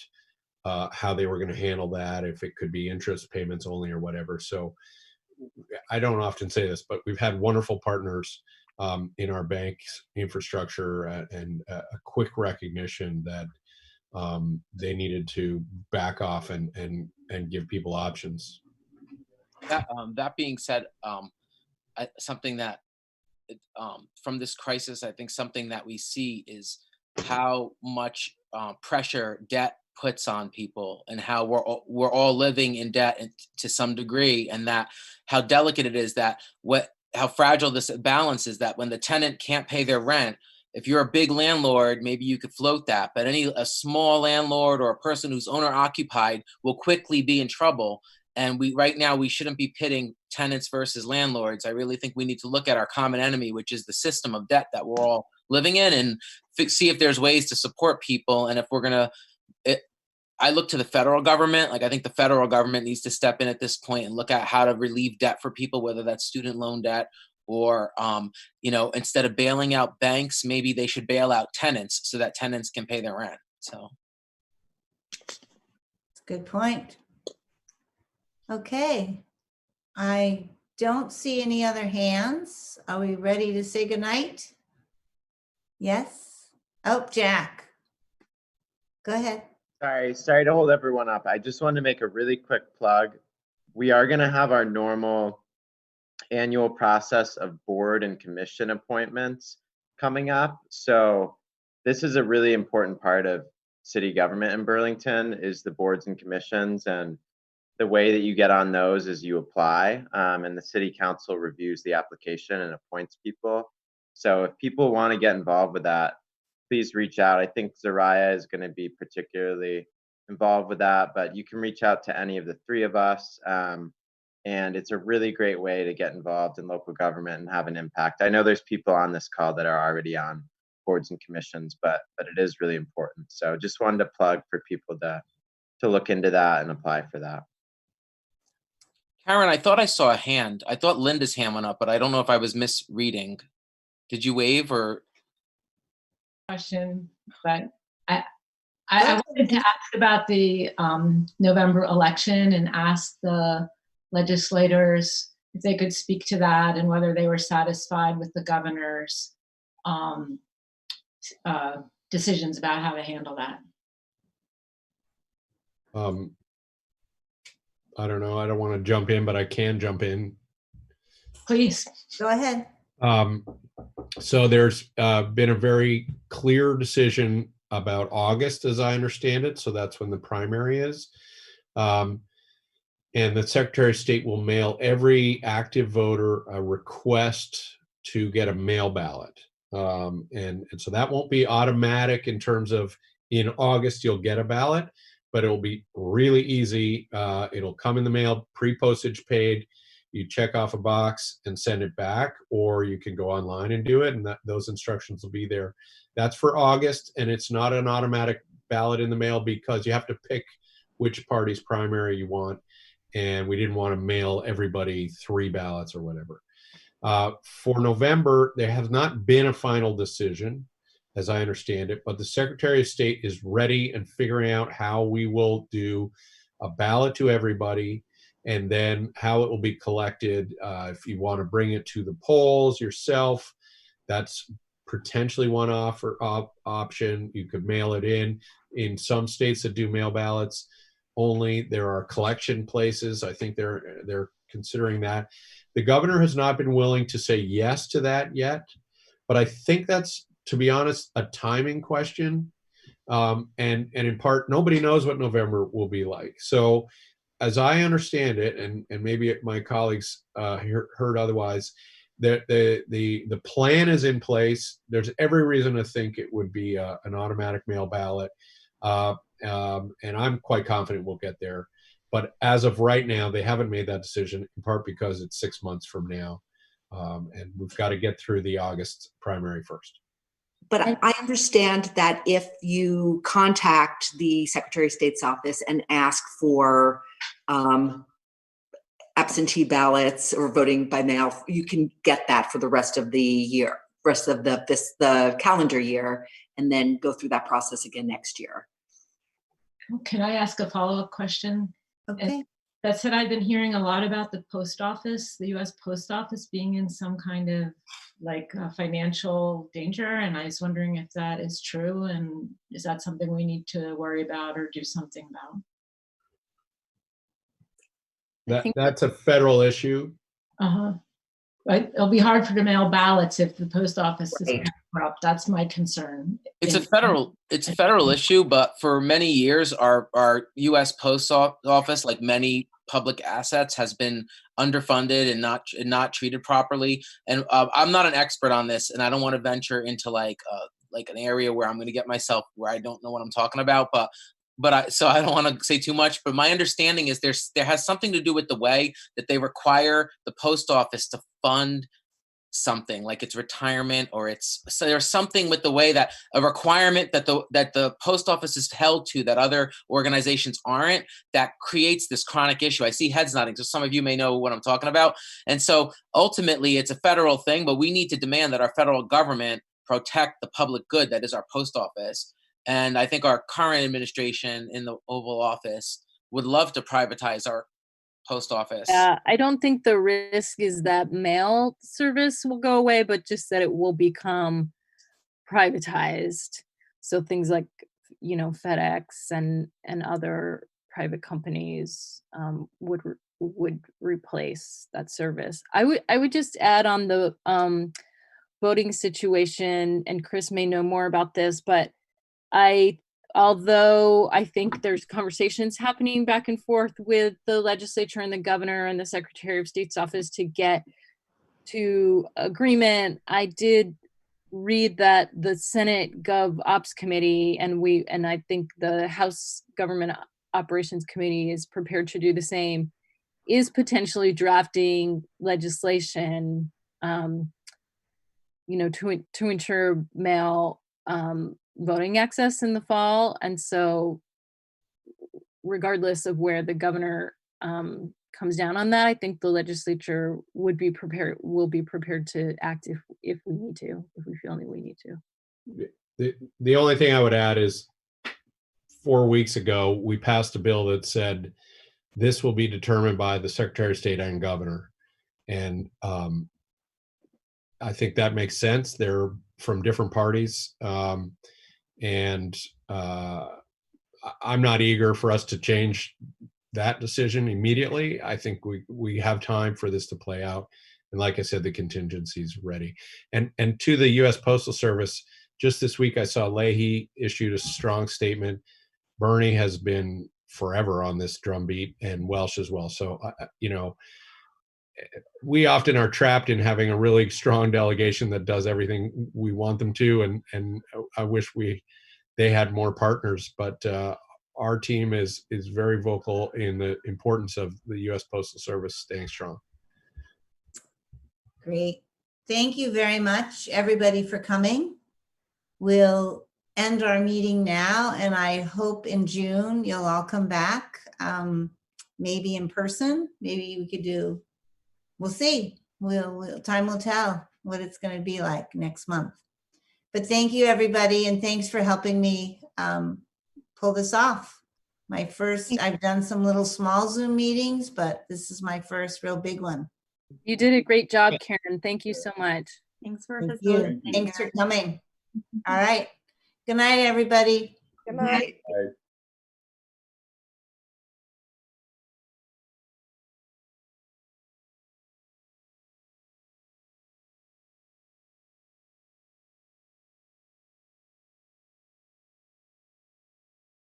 S: how they were going to handle that, if it could be interest payments only or whatever. So I don't often say this, but we've had wonderful partners in our bank's infrastructure, and a quick recognition that they needed to back off and give people options.
R: That being said, something that from this crisis, I think something that we see is how much pressure debt puts on people, and how we're all living in debt to some degree, and that how delicate it is, that how fragile this balance is, that when the tenant can't pay their rent, if you're a big landlord, maybe you could float that, but a small landlord or a person who's owner occupied will quickly be in trouble. And right now we shouldn't be pitting tenants versus landlords. I really think we need to look at our common enemy, which is the system of debt that we're all living in, and see if there's ways to support people. And if we're gonna, I look to the federal government. Like, I think the federal government needs to step in at this point and look at how to relieve debt for people, whether that's student loan debt or, instead of bailing out banks, maybe they should bail out tenants so that tenants can pay their rent. So.
A: Good point. Okay. I don't see any other hands. Are we ready to say goodnight? Yes? Oh, Jack. Go ahead.
H: Sorry to hold everyone up. I just wanted to make a really quick plug. We are going to have our normal annual process of board and commission appointments coming up. So this is a really important part of city government in Burlington, is the boards and commissions. And the way that you get on those is you apply, and the city council reviews the application and appoints people. So if people want to get involved with that, please reach out. I think Zoraya is going to be particularly involved with that, but you can reach out to any of the three of us. And it's a really great way to get involved in local government and have an impact. I know there's people on this call that are already on boards and commissions, but it is really important. So just wanted to plug for people to look into that and apply for that.
R: Caryn, I thought I saw a hand. I thought Linda's hand went up, but I don't know if I was misreading. Did you wave or?
D: Question, but I wanted to ask about the November election and ask the legislators if they could speak to that and whether they were satisfied with the governor's decisions about how to handle that.
S: I don't know. I don't want to jump in, but I can jump in.
A: Please go ahead.
S: So there's been a very clear decision about August, as I understand it. So that's when the primary is. And the Secretary of State will mail every active voter a request to get a mail ballot. And so that won't be automatic in terms of in August you'll get a ballot, but it'll be really easy. It'll come in the mail, pre-postage paid. You check off a box and send it back, or you can go online and do it, and those instructions will be there. That's for August, and it's not an automatic ballot in the mail because you have to pick which party's primary you want, and we didn't want to mail everybody 3 ballots or whatever. For November, there has not been a final decision, as I understand it, but the Secretary of State is ready and figuring out how we will do a ballot to everybody, and then how it will be collected. If you want to bring it to the polls yourself, that's potentially one option. You could mail it in. In some states that do mail ballots only, there are collection places. I think they're considering that. The governor has not been willing to say yes to that yet, but I think that's, to be honest, a timing question. And in part, nobody knows what November will be like. So as I understand it, and maybe my colleagues heard otherwise, the plan is in place. There's every reason to think it would be an automatic mail ballot. And I'm quite confident we'll get there. But as of right now, they haven't made that decision, in part because it's 6 months from now. And we've got to get through the August primary first.
T: But I understand that if you contact the Secretary of State's office and ask for absentee ballots or voting by mail, you can get that for the rest of the year, rest of the calendar year, and then go through that process again next year.
D: Can I ask a follow-up question?
A: Okay.
D: That said, I've been hearing a lot about the post office, the U.S. Post Office being in some kind of like financial danger. And I was wondering if that is true, and is that something we need to worry about or do something about?
S: That's a federal issue.
D: Right. It'll be hard for to mail ballots if the post office is bankrupt. That's my concern.
R: It's a federal issue, but for many years, our U.S. Post Office, like many public assets, has been underfunded and not treated properly. And I'm not an expert on this, and I don't want to venture into like an area where I'm going to get myself where I don't know what I'm talking about. So I don't want to say too much, but my understanding is there has something to do with the way that they require the post office to fund something, like it's retirement, or so there's something with the way that a requirement that the post office is held to that other organizations aren't, that creates this chronic issue. I see heads nodding, so some of you may know what I'm talking about. And so ultimately it's a federal thing, but we need to demand that our federal government protect the public good that is our post office. And I think our current administration in the Oval Office would love to privatize our post office.
E: I don't think the risk is that mail service will go away, but just that it will become privatized. So things like, FedEx and other private companies would would replace that service. I would just add on the voting situation, and Chris may know more about this, but although I think there's conversations happening back and forth with the legislature and the governor and the Secretary of State's office to get to agreement, I did read that the Senate Gov Ops Committee and I think the House Government Operations Committee is prepared to do the same, is potentially drafting legislation, to ensure mail voting access in the fall. And so regardless of where the governor comes down on that, I think the legislature will be prepared to act if we need to, if we feel that we need to.
S: The only thing I would add is 4 weeks ago, we passed a bill that said this will be determined by the Secretary of State and governor. And I think that makes sense. They're from different parties. And I'm not eager for us to change that decision immediately. I think we have time for this to play out. And like I said, the contingency is ready. And to the U.S. Postal Service, just this week I saw Leahy issued a strong statement. Bernie has been forever on this drumbeat, and Welsh as well. So, we often are trapped in having a really strong delegation that does everything we want them to. And I wish they had more partners, but our team is very vocal in the importance of the U.S. Postal Service staying strong.
A: Great. Thank you very much, everybody, for coming. We'll end our meeting now, and I hope in June you'll all come back, maybe in person. Maybe we could do, we'll see. Time will tell what it's going to be like next month. But thank you, everybody, and thanks for helping me pull this off. I've done some little small Zoom meetings, but this is my first real big one.
E: You did a great job, Caryn. Thank you so much.
A: Thanks for facilitating. Thanks for coming. All right. Good night, everybody.
Q: Good night.